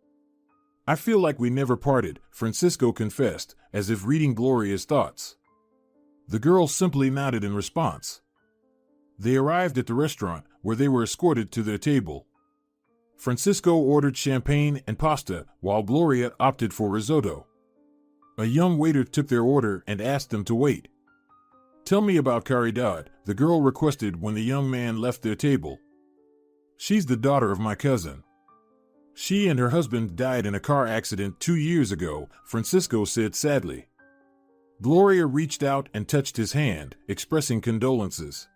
"I feel like we never parted," Francisco confessed, as if reading Gloria's thoughts. The girl simply nodded in response. They arrived at the restaurant, where they were escorted to their table. Francisco ordered champagne and pasta, while Gloria opted for risotto. A young waiter took their order and asked them to wait. "Tell me about Caridad," the girl requested when the young man left their table. "She's the daughter of my cousin. She and her husband died in a car accident 2 years ago," Francisco said sadly. Gloria reached out and touched his hand, expressing condolences.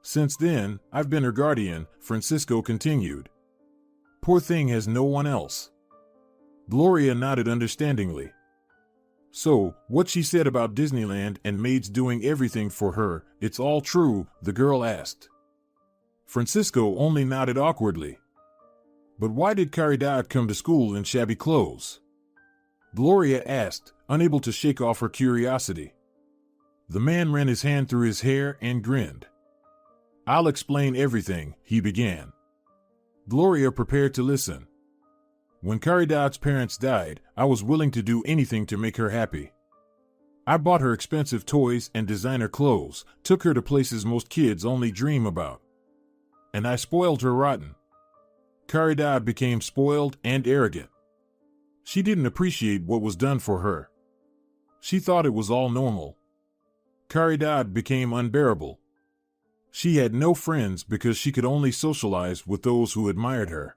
"Since then, I've been her guardian," Francisco continued. "Poor thing has no one else." Gloria nodded understandingly. "So, what she said about Disneyland and maids doing everything for her, it's all true?" the girl asked. Francisco only nodded awkwardly. "But why did Caridad come to school in shabby clothes?" Gloria asked, unable to shake off her curiosity. The man ran his hand through his hair and grinned. "I'll explain everything," he began. Gloria prepared to listen. "When Caridad's parents died, I was willing to do anything to make her happy. I bought her expensive toys and designer clothes, took her to places most kids only dream about. And I spoiled her rotten. Caridad became spoiled and arrogant. She didn't appreciate what was done for her. She thought it was all normal. Caridad became unbearable. She had no friends because she could only socialize with those who admired her.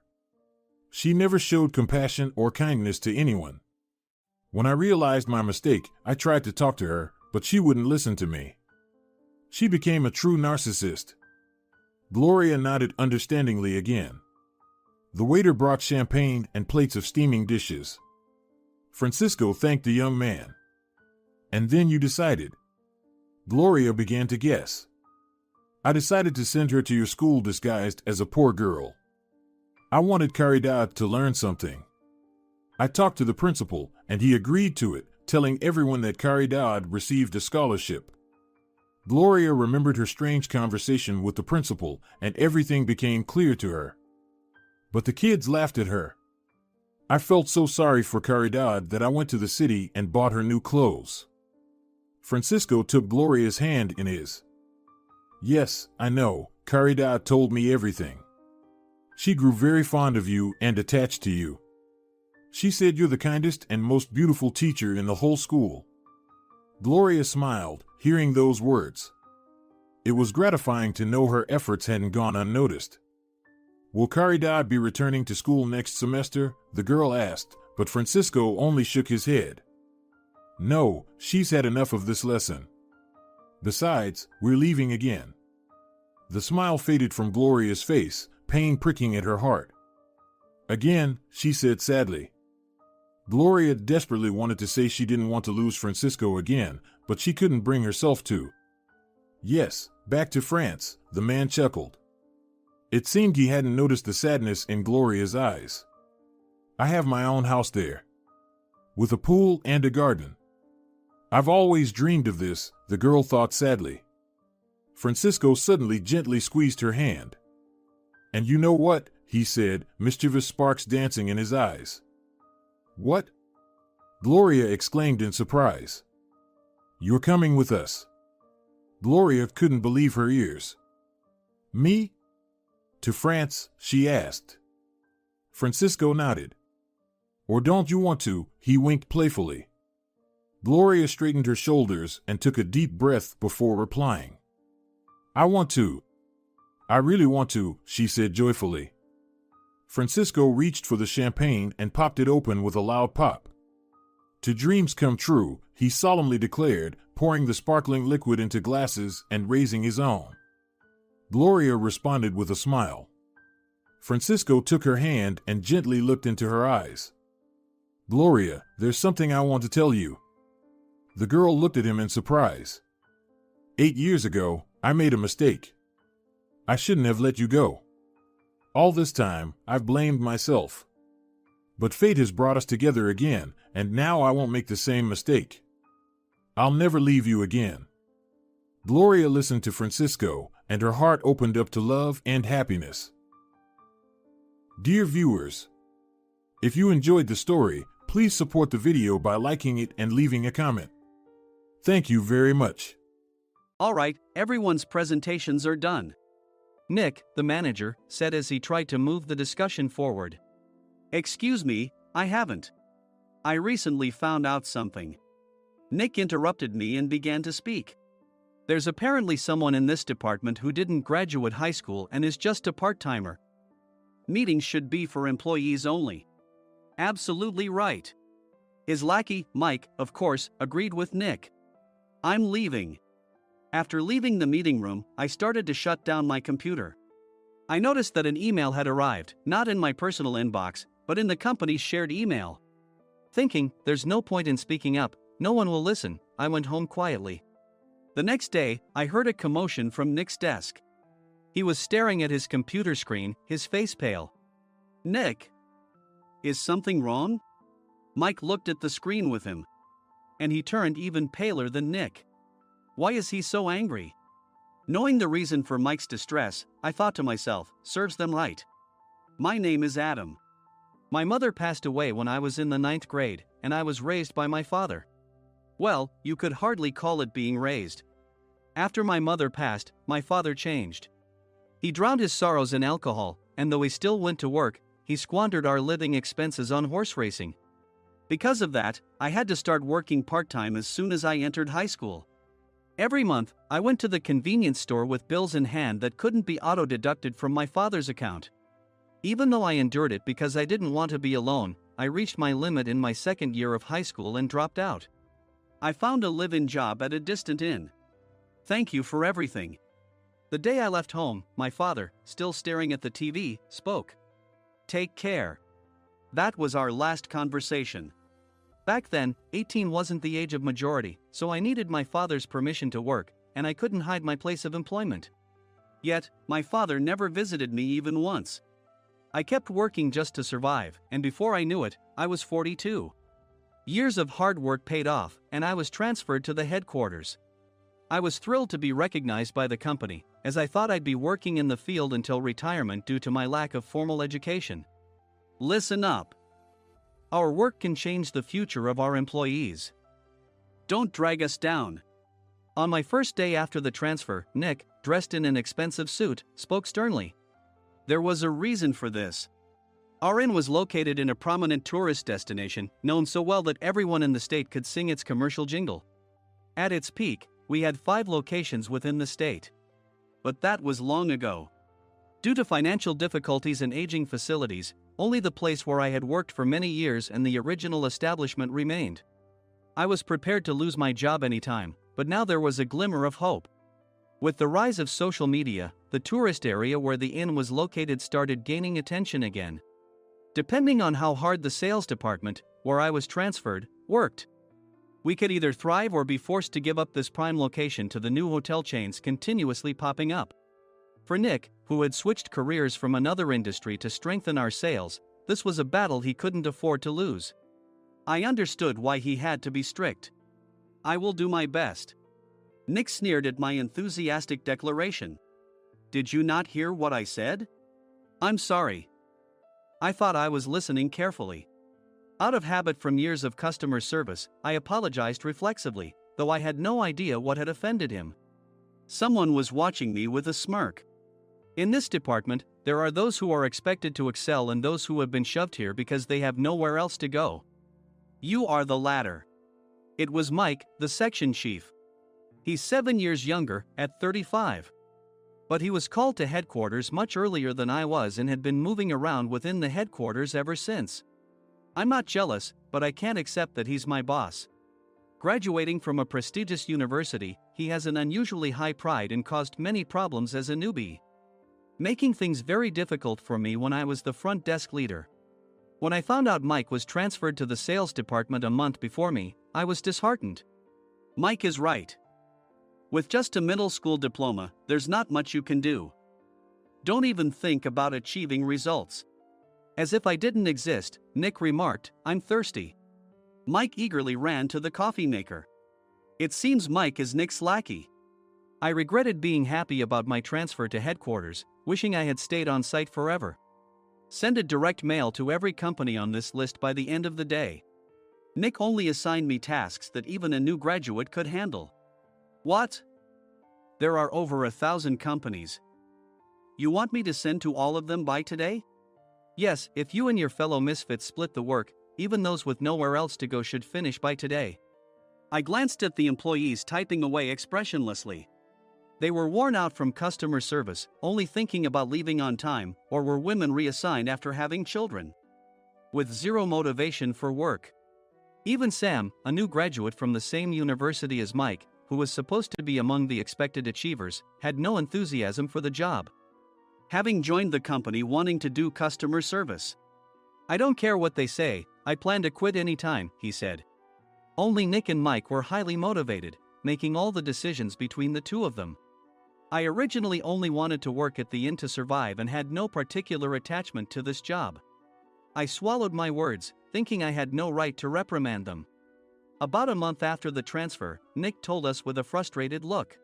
She never showed compassion or kindness to anyone. When I realized my mistake, I tried to talk to her, but she wouldn't listen to me. She became a true narcissist." Gloria nodded understandingly again. The waiter brought champagne and plates of steaming dishes. Francisco thanked the young man. "And then you decided?" Gloria began to guess. "I decided to send her to your school disguised as a poor girl. I wanted Caridad to learn something. I talked to the principal, and he agreed to it, telling everyone that Caridad received a scholarship." Gloria remembered her strange conversation with the principal, and everything became clear to her. But the kids laughed at her. "I felt so sorry for Caridad that I went to the city and bought her new clothes." Francisco took Gloria's hand in his. "Yes, I know, Caridad told me everything. She grew very fond of you and attached to you. She said you're the kindest and most beautiful teacher in the whole school." Gloria smiled, hearing those words. It was gratifying to know her efforts hadn't gone unnoticed. "Will Caridad be returning to school next semester?" the girl asked, but Francisco only shook his head. "No, she's had enough of this lesson. Besides, we're leaving again." The smile faded from Gloria's face, pain pricking at her heart. "Again," she said sadly. Gloria desperately wanted to say she didn't want to lose Francisco again, but she couldn't bring herself to. "Yes, back to France," the man chuckled. It seemed he hadn't noticed the sadness in Gloria's eyes. "I have my own house there, with a pool and a garden. I've always dreamed of this," the girl thought sadly. Francisco suddenly gently squeezed her hand. "And you know what?" he said, mischievous sparks dancing in his eyes. "What?" Gloria exclaimed in surprise. "You're coming with us." Gloria couldn't believe her ears. "Me? To France?" she asked. Francisco nodded. "Or don't you want to?" he winked playfully. Gloria straightened her shoulders and took a deep breath before replying. "I want to. I really want to," she said joyfully. Francisco reached for the champagne and popped it open with a loud pop. To dreams come true, he solemnly declared, pouring the sparkling liquid into glasses and raising his own. Gloria responded with a smile. Francisco took her hand and gently looked into her eyes. "Gloria, there's something I want to tell you." The girl looked at him in surprise. 8 years ago, I made a mistake. I shouldn't have let you go. All this time, I've blamed myself. But fate has brought us together again, and now I won't make the same mistake. I'll never leave you again. Gloria listened to Francisco, and her heart opened up to love and happiness. Dear viewers, if you enjoyed the story, please support the video by liking it and leaving a comment. Thank you very much. Alright, everyone's presentations are done. Nick, the manager, said as he tried to move the discussion forward. Excuse me, I haven't. I recently found out something. Nick interrupted me and began to speak. There's apparently someone in this department who didn't graduate high school and is just a part-timer. Meetings should be for employees only. Absolutely right. His lackey, Mike, of course, agreed with Nick. I'm leaving. After leaving the meeting room, I started to shut down my computer. I noticed that an email had arrived, not in my personal inbox, but in the company's shared email. Thinking, there's no point in speaking up, no one will listen, I went home quietly. The next day, I heard a commotion from Nick's desk. He was staring at his computer screen, his face pale. Nick! Is something wrong? Mike looked at the screen with him. And he turned even paler than Nick. Why is he so angry? Knowing the reason for Mike's distress, I thought to myself, serves them right. My name is Adam. My mother passed away when I was in the 9th grade, and I was raised by my father. Well, you could hardly call it being raised. After my mother passed, my father changed. He drowned his sorrows in alcohol, and though he still went to work, he squandered our living expenses on horse racing. Because of that, I had to start working part-time as soon as I entered high school. Every month, I went to the convenience store with bills in hand that couldn't be auto-deducted from my father's account. Even though I endured it because I didn't want to be alone, I reached my limit in my second year of high school and dropped out. I found a live-in job at a distant inn. Thank you for everything. The day I left home, my father, still staring at the TV, spoke. Take care. That was our last conversation. Back then, 18 wasn't the age of majority, so I needed my father's permission to work, and I couldn't hide my place of employment. Yet, my father never visited me even once. I kept working just to survive, and before I knew it, I was 42. Years of hard work paid off, and I was transferred to the headquarters. I was thrilled to be recognized by the company, as I thought I'd be working in the field until retirement due to my lack of formal education. Listen up. Our work can change the future of our employees. Don't drag us down. On my first day after the transfer, Nick, dressed in an expensive suit, spoke sternly. There was a reason for this. Our inn was located in a prominent tourist destination, known so well that everyone in the state could sing its commercial jingle. At its peak, we had 5 locations within the state. But that was long ago. Due to financial difficulties and aging facilities, only the place where I had worked for many years and the original establishment remained. I was prepared to lose my job anytime, but now there was a glimmer of hope. With the rise of social media, the tourist area where the inn was located started gaining attention again. Depending on how hard the sales department, where I was transferred, worked, we could either thrive or be forced to give up this prime location to the new hotel chains continuously popping up. For Nick, who had switched careers from another industry to strengthen our sales, this was a battle he couldn't afford to lose. I understood why he had to be strict. I will do my best. Nick sneered at my enthusiastic declaration. Did you not hear what I said? I'm sorry. I thought I was listening carefully. Out of habit from years of customer service, I apologized reflexively, though I had no idea what had offended him. Someone was watching me with a smirk. In this department, there are those who are expected to excel and those who have been shoved here because they have nowhere else to go. You are the latter. It was Mike, the section chief. He's 7 years younger, at 35. But he was called to headquarters much earlier than I was and had been moving around within the headquarters ever since. I'm not jealous, but I can't accept that he's my boss. Graduating from a prestigious university, he has an unusually high pride and caused many problems as a newbie, making things very difficult for me when I was the front desk leader. When I found out Mike was transferred to the sales department a month before me, I was disheartened. Mike is right. With just a middle school diploma, there's not much you can do. Don't even think about achieving results. As if I didn't exist, Nick remarked, "I'm thirsty." Mike eagerly ran to the coffee maker. It seems Mike is Nick's lackey. I regretted being happy about my transfer to headquarters, wishing I had stayed on site forever. Send a direct mail to every company on this list by the end of the day. Nick only assigned me tasks that even a new graduate could handle. What? There are over 1,000 companies. You want me to send to all of them by today? Yes, if you and your fellow misfits split the work, even those with nowhere else to go should finish by today. I glanced at the employees typing away expressionlessly. They were worn out from customer service, only thinking about leaving on time, or were women reassigned after having children, with zero motivation for work. Even Sam, a new graduate from the same university as Mike, who was supposed to be among the expected achievers, had no enthusiasm for the job, having joined the company wanting to do customer service. "I don't care what they say, I plan to quit any time," he said. Only Nick and Mike were highly motivated, making all the decisions between the two of them. I originally only wanted to work at the inn to survive and had no particular attachment to this job. I swallowed my words, thinking I had no right to reprimand them. About a month after the transfer, Nick told us with a frustrated look,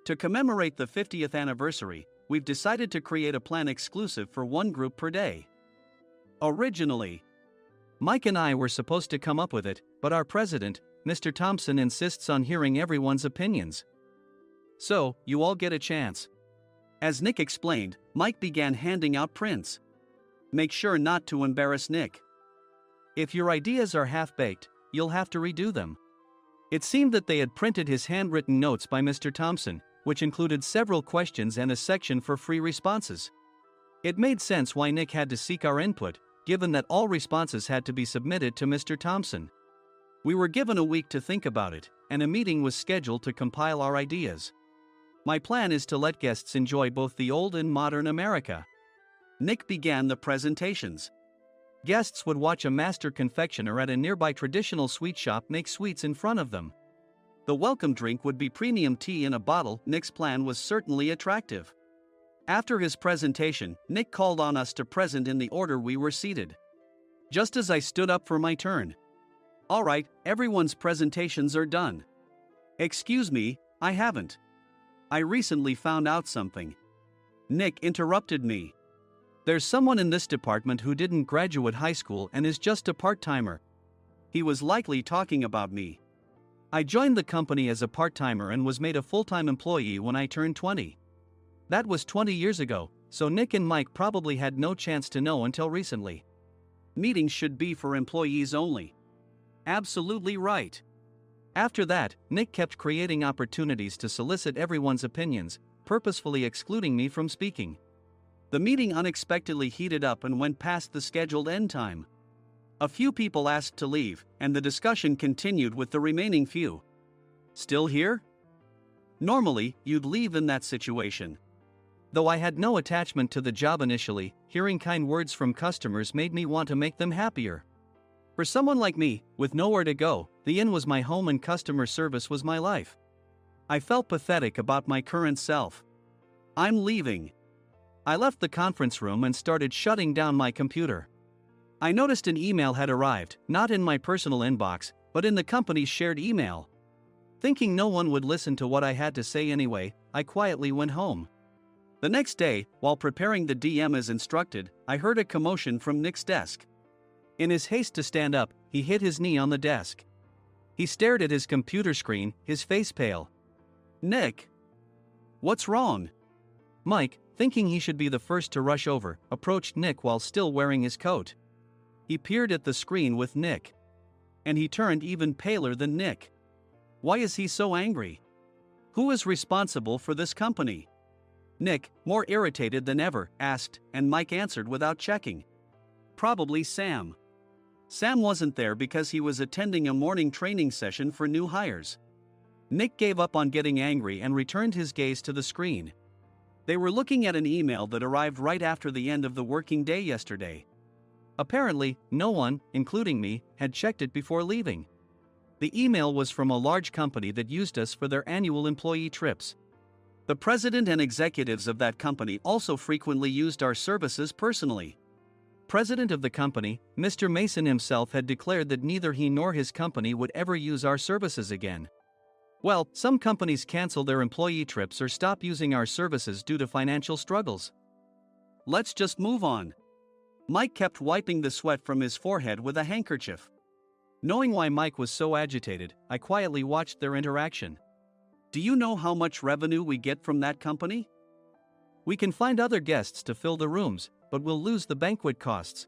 "To commemorate the 50th anniversary, we've decided to create a plan exclusive for one group per day." Originally, Mike and I were supposed to come up with it, but our president, Mr. Thompson, insists on hearing everyone's opinions. "So, you all get a chance." As Nick explained, Mike began handing out prints. "Make sure not to embarrass Nick. If your ideas are half-baked, you'll have to redo them." It seemed that they had printed his handwritten notes by Mr. Thompson, which included several questions and a section for free responses. It made sense why Nick had to seek our input, given that all responses had to be submitted to Mr. Thompson. We were given a week to think about it, and a meeting was scheduled to compile our ideas. My plan is to let guests enjoy both the old and modern America. Nick began the presentations. Guests would watch a master confectioner at a nearby traditional sweet shop make sweets in front of them. The welcome drink would be premium tea in a bottle. Nick's plan was certainly attractive. After his presentation, Nick called on us to present in the order we were seated. Just as I stood up for my turn. "All right, everyone's presentations are done." "Excuse me, I haven't. I recently found out something." Nick interrupted me. "There's someone in this department who didn't graduate high school and is just a part-timer." He was likely talking about me. I joined the company as a part-timer and was made a full-time employee when I turned 20. That was 20 years ago, so Nick and Mike probably had no chance to know until recently. Meetings should be for employees only. Absolutely right. After that, Nick kept creating opportunities to solicit everyone's opinions, purposefully excluding me from speaking. The meeting unexpectedly heated up and went past the scheduled end time. A few people asked to leave, and the discussion continued with the remaining few. "Still here?" Normally, you'd leave in that situation. Though I had no attachment to the job initially, hearing kind words from customers made me want to make them happier. For someone like me, with nowhere to go, the inn was my home and customer service was my life. I felt pathetic about my current self. "I'm leaving." I left the conference room and started shutting down my computer. I noticed an email had arrived, not in my personal inbox, but in the company's shared email. Thinking no one would listen to what I had to say anyway, I quietly went home. The next day, while preparing the DM as instructed, I heard a commotion from Nick's desk. In his haste to stand up, he hit his knee on the desk. He stared at his computer screen, his face pale. "Nick, what's wrong?" Mike, thinking he should be the first to rush over, approached Nick while still wearing his coat. He peered at the screen with Nick. And he turned even paler than Nick. Why is he so angry? Who is responsible for this company? Nick, more irritated than ever, asked, and Mike answered without checking. Probably Sam. Sam wasn't there because he was attending a morning training session for new hires. Nick gave up on getting angry and returned his gaze to the screen. They were looking at an email that arrived right after the end of the working day yesterday. Apparently, no one, including me, had checked it before leaving. The email was from a large company that used us for their annual employee trips. The president and executives of that company also frequently used our services personally. President of the company, Mr. Mason himself, had declared that neither he nor his company would ever use our services again. Well, some companies cancel their employee trips or stop using our services due to financial struggles. Let's just move on. Mike kept wiping the sweat from his forehead with a handkerchief. Knowing why Mike was so agitated, I quietly watched their interaction. Do you know how much revenue we get from that company? We can find other guests to fill the rooms, but we'll lose the banquet costs,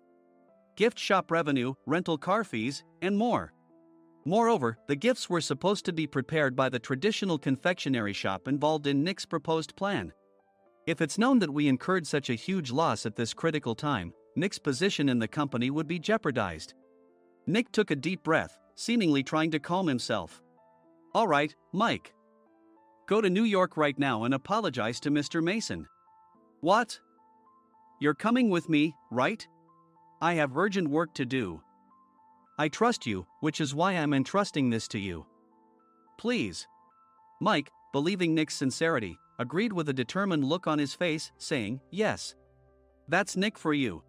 gift shop revenue, rental car fees, and more. Moreover, the gifts were supposed to be prepared by the traditional confectionery shop involved in Nick's proposed plan. If it's known that we incurred such a huge loss at this critical time, Nick's position in the company would be jeopardized. Nick took a deep breath, seemingly trying to calm himself. All right, Mike. Go to New York right now and apologize to Mr. Mason. What? You're coming with me, right? I have urgent work to do. I trust you, which is why I'm entrusting this to you. Please. Mike, believing Nick's sincerity, agreed with a determined look on his face, saying, yes. That's Nick for you.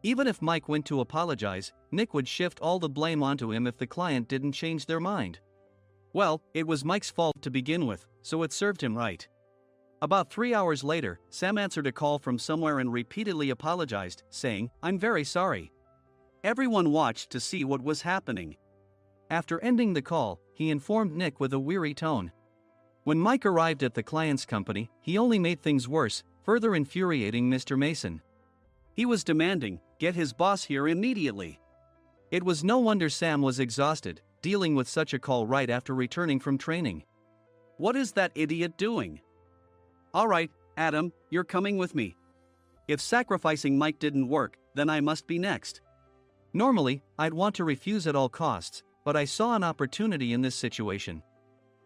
Even if Mike went to apologize, Nick would shift all the blame onto him if the client didn't change their mind. Well, it was Mike's fault to begin with, so it served him right. About 3 hours later, Sam answered a call from somewhere and repeatedly apologized, saying, I'm very sorry. Everyone watched to see what was happening. After ending the call, he informed Nick with a weary tone. When Mike arrived at the client's company, he only made things worse, further infuriating Mr. Mason. He was demanding, get his boss here immediately. It was no wonder Sam was exhausted, dealing with such a call right after returning from training. What is that idiot doing? All right, Adam, you're coming with me. If sacrificing Mike didn't work, then I must be next. Normally, I'd want to refuse at all costs, but I saw an opportunity in this situation.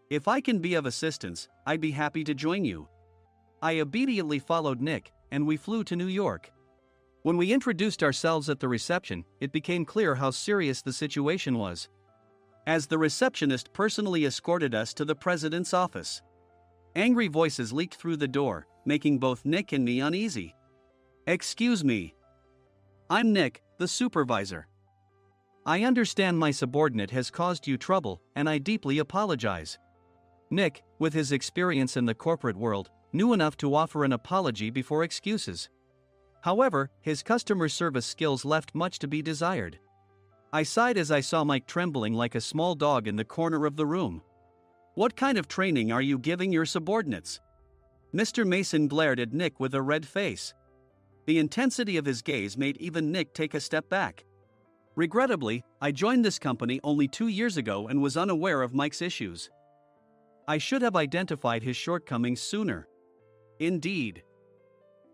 If I can be of assistance, I'd be happy to join you. I obediently followed Nick, and we flew to New York. When we introduced ourselves at the reception, it became clear how serious the situation was, as the receptionist personally escorted us to the president's office. Angry voices leaked through the door, making both Nick and me uneasy. Excuse me. I'm Nick, the supervisor. I understand my subordinate has caused you trouble, and I deeply apologize. Nick, with his experience in the corporate world, knew enough to offer an apology before excuses. However, his customer service skills left much to be desired. I sighed as I saw Mike trembling like a small dog in the corner of the room. What kind of training are you giving your subordinates? Mr. Mason glared at Nick with a red face. The intensity of his gaze made even Nick take a step back. Regrettably, I joined this company only 2 years ago and was unaware of Mike's issues. I should have identified his shortcomings sooner. Indeed.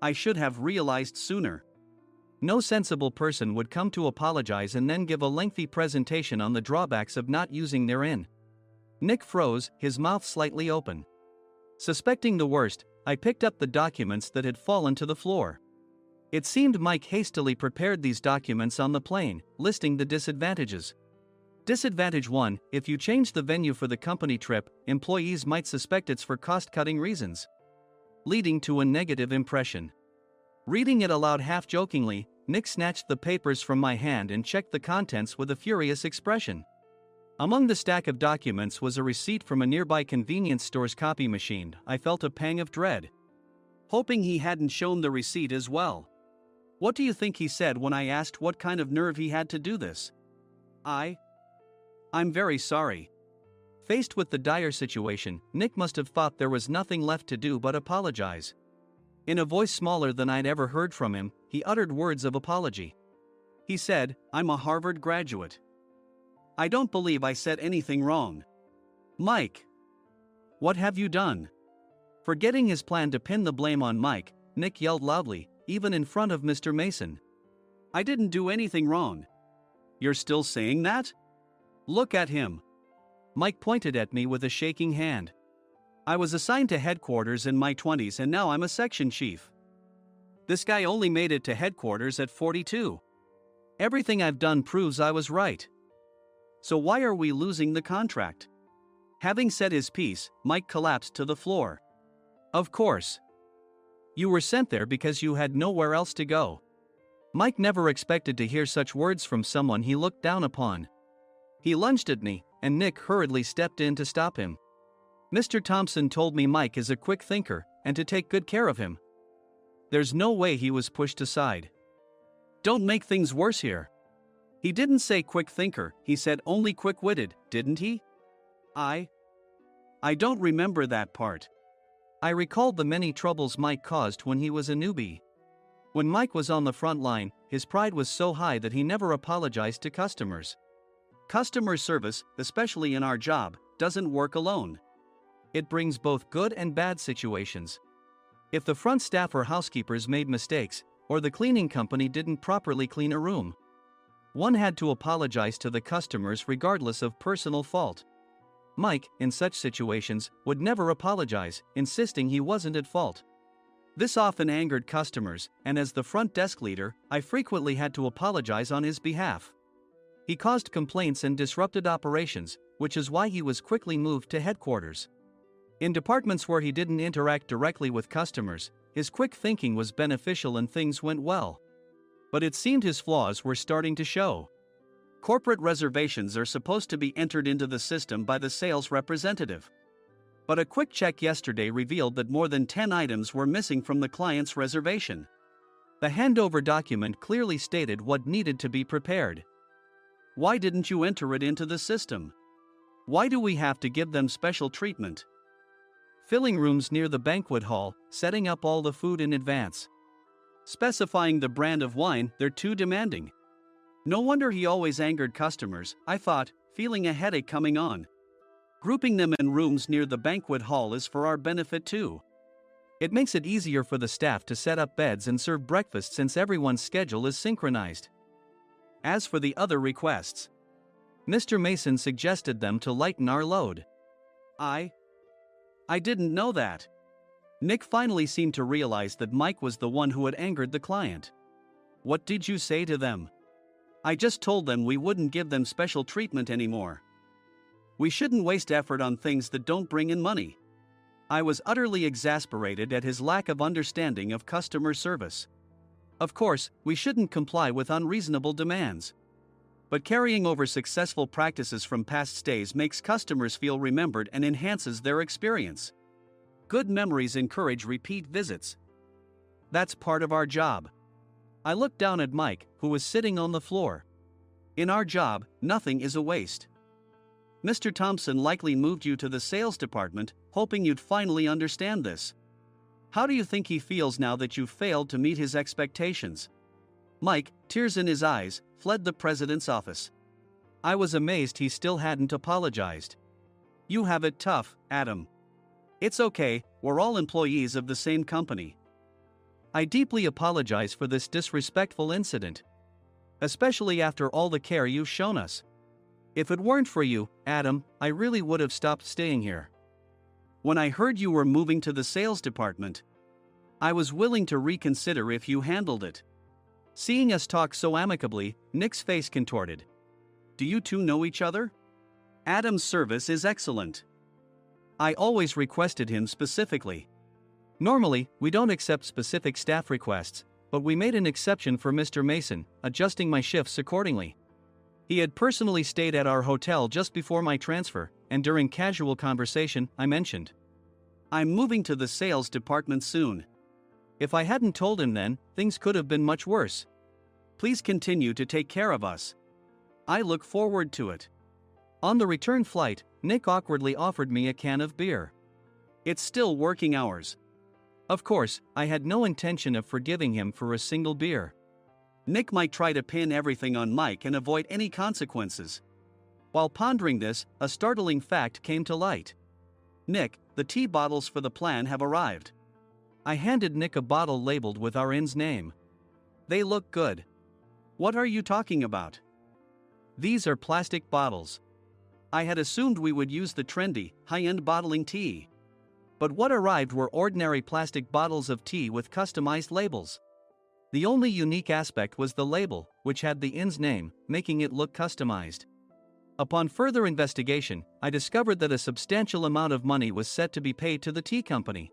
I should have realized sooner. No sensible person would come to apologize and then give a lengthy presentation on the drawbacks of not using their in. Nick froze, his mouth slightly open. Suspecting the worst, I picked up the documents that had fallen to the floor. It seemed Mike hastily prepared these documents on the plane, listing the disadvantages. Disadvantage 1: if you change the venue for the company trip, employees might suspect it's for cost-cutting reasons, leading to a negative impression. Reading it aloud half-jokingly, Nick snatched the papers from my hand and checked the contents with a furious expression. Among the stack of documents was a receipt from a nearby convenience store's copy machine. I felt a pang of dread, hoping he hadn't shown the receipt as well. What do you think he said when I asked what kind of nerve he had to do this? I'm very sorry. Faced with the dire situation, Nick must have thought there was nothing left to do but apologize. In a voice smaller than I'd ever heard from him, he uttered words of apology. He said, I'm a Harvard graduate. I don't believe I said anything wrong. Mike. What have you done? Forgetting his plan to pin the blame on Mike, Nick yelled loudly, even in front of Mr. Mason. "I didn't do anything wrong." "You're still saying that?" "Look at him." Mike pointed at me with a shaking hand. "I was assigned to headquarters in my 20s and now I'm a section chief. This guy only made it to headquarters at 42. Everything I've done proves I was right. So why are we losing the contract?" Having said his piece, Mike collapsed to the floor. "Of course. You were sent there because you had nowhere else to go." Mike never expected to hear such words from someone he looked down upon. He lunged at me, and Nick hurriedly stepped in to stop him. "Mr. Thompson told me Mike is a quick thinker, and to take good care of him." There's no way he was pushed aside. "Don't make things worse here." "He didn't say quick thinker, he said only quick-witted, didn't he?" I don't remember that part." I recalled the many troubles Mike caused when he was a newbie. When Mike was on the front line, his pride was so high that he never apologized to customers. Customer service, especially in our job, doesn't work alone. It brings both good and bad situations. If the front staff or housekeepers made mistakes, or the cleaning company didn't properly clean a room, one had to apologize to the customers regardless of personal fault. Mike, in such situations, would never apologize, insisting he wasn't at fault. This often angered customers, and as the front desk leader, I frequently had to apologize on his behalf. He caused complaints and disrupted operations, which is why he was quickly moved to headquarters. In departments where he didn't interact directly with customers, his quick thinking was beneficial and things went well. But it seemed his flaws were starting to show. Corporate reservations are supposed to be entered into the system by the sales representative. But a quick check yesterday revealed that more than 10 items were missing from the client's reservation. The handover document clearly stated what needed to be prepared. Why didn't you enter it into the system? Why do we have to give them special treatment? Filling rooms near the banquet hall, setting up all the food in advance. Specifying the brand of wine, they're too demanding. No wonder he always angered customers, I thought, feeling a headache coming on. Grouping them in rooms near the banquet hall is for our benefit too. It makes it easier for the staff to set up beds and serve breakfast since everyone's schedule is synchronized. As for the other requests, Mr. Mason suggested them to lighten our load. I didn't know that. Nick finally seemed to realize that Mike was the one who had angered the client. What did you say to them? I just told them we wouldn't give them special treatment anymore. We shouldn't waste effort on things that don't bring in money. I was utterly exasperated at his lack of understanding of customer service. Of course, we shouldn't comply with unreasonable demands. But carrying over successful practices from past stays makes customers feel remembered and enhances their experience. Good memories encourage repeat visits. That's part of our job. I looked down at Mike, who was sitting on the floor. In our job, nothing is a waste. Mr. Thompson likely moved you to the sales department, hoping you'd finally understand this. How do you think he feels now that you failed to meet his expectations? Mike, tears in his eyes, fled the president's office. I was amazed he still hadn't apologized. You have it tough, Adam. It's okay, we're all employees of the same company. I deeply apologize for this disrespectful incident. Especially after all the care you've shown us. If it weren't for you, Adam, I really would have stopped staying here. When I heard you were moving to the sales department, I was willing to reconsider if you handled it. Seeing us talk so amicably, Nick's face contorted. Do you two know each other? Adam's service is excellent. I always requested him specifically. Normally, we don't accept specific staff requests, but we made an exception for Mr. Mason, adjusting my shifts accordingly. He had personally stayed at our hotel just before my transfer, and during casual conversation, I mentioned, I'm moving to the sales department soon. If I hadn't told him then, things could have been much worse. Please continue to take care of us. I look forward to it. On the return flight, Nick awkwardly offered me a can of beer. It's still working hours. Of course, I had no intention of forgiving him for a single beer. Nick might try to pin everything on Mike and avoid any consequences. While pondering this, a startling fact came to light. Nick, the tea bottles for the plan have arrived. I handed Nick a bottle labeled with our inn's name. They look good. What are you talking about? These are plastic bottles. I had assumed we would use the trendy, high-end bottling tea. But what arrived were ordinary plastic bottles of tea with customized labels. The only unique aspect was the label, which had the inn's name, making it look customized. Upon further investigation, I discovered that a substantial amount of money was set to be paid to the tea company.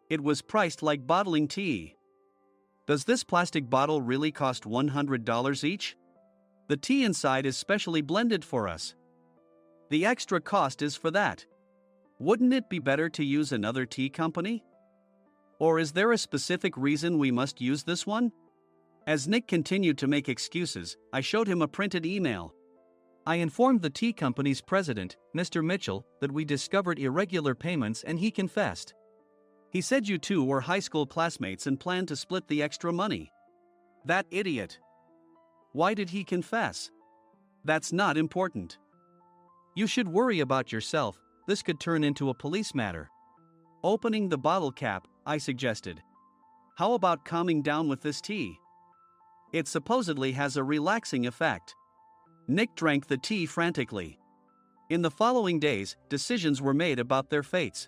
It was priced like bottling tea. Does this plastic bottle really cost $100 each? The tea inside is specially blended for us. The extra cost is for that. Wouldn't it be better to use another tea company? Or is there a specific reason we must use this one? As Nick continued to make excuses, I showed him a printed email. I informed the tea company's president, Mr. Mitchell, that we discovered irregular payments and he confessed. He said you two were high school classmates and planned to split the extra money. That idiot. Why did he confess? That's not important. You should worry about yourself, this could turn into a police matter. Opening the bottle cap, I suggested. How about calming down with this tea? It supposedly has a relaxing effect. Nick drank the tea frantically. In the following days, decisions were made about their fates.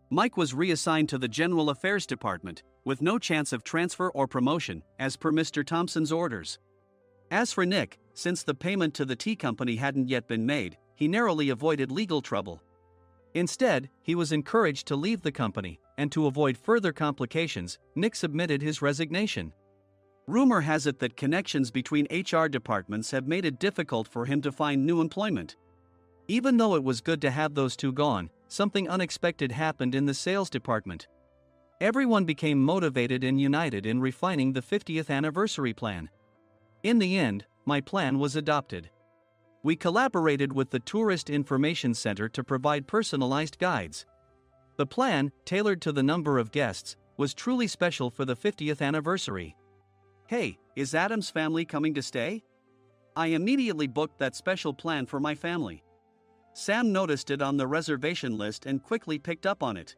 Mike was reassigned to the General Affairs Department, with no chance of transfer or promotion, as per Mr. Thompson's orders. As for Nick, since the payment to the tea company hadn't yet been made, he narrowly avoided legal trouble. Instead, he was encouraged to leave the company, and to avoid further complications, Nick submitted his resignation. Rumor has it that connections between HR departments have made it difficult for him to find new employment. Even though it was good to have those two gone, something unexpected happened in the sales department. Everyone became motivated and united in refining the 50th anniversary plan. In the end, my plan was adopted. We collaborated with the Tourist Information Center to provide personalized guides. The plan, tailored to the number of guests, was truly special for the 50th anniversary. Hey, is Adam's family coming to stay? I immediately booked that special plan for my family. Sam noticed it on the reservation list and quickly picked up on it.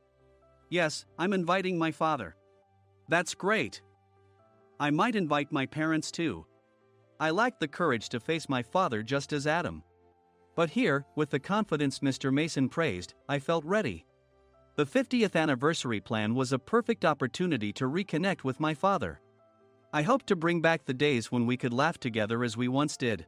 Yes, I'm inviting my father. That's great. I might invite my parents too. I lacked the courage to face my father just as Adam. But here, with the confidence Mr. Mason praised, I felt ready. The 50th anniversary plan was a perfect opportunity to reconnect with my father. I hoped to bring back the days when we could laugh together as we once did.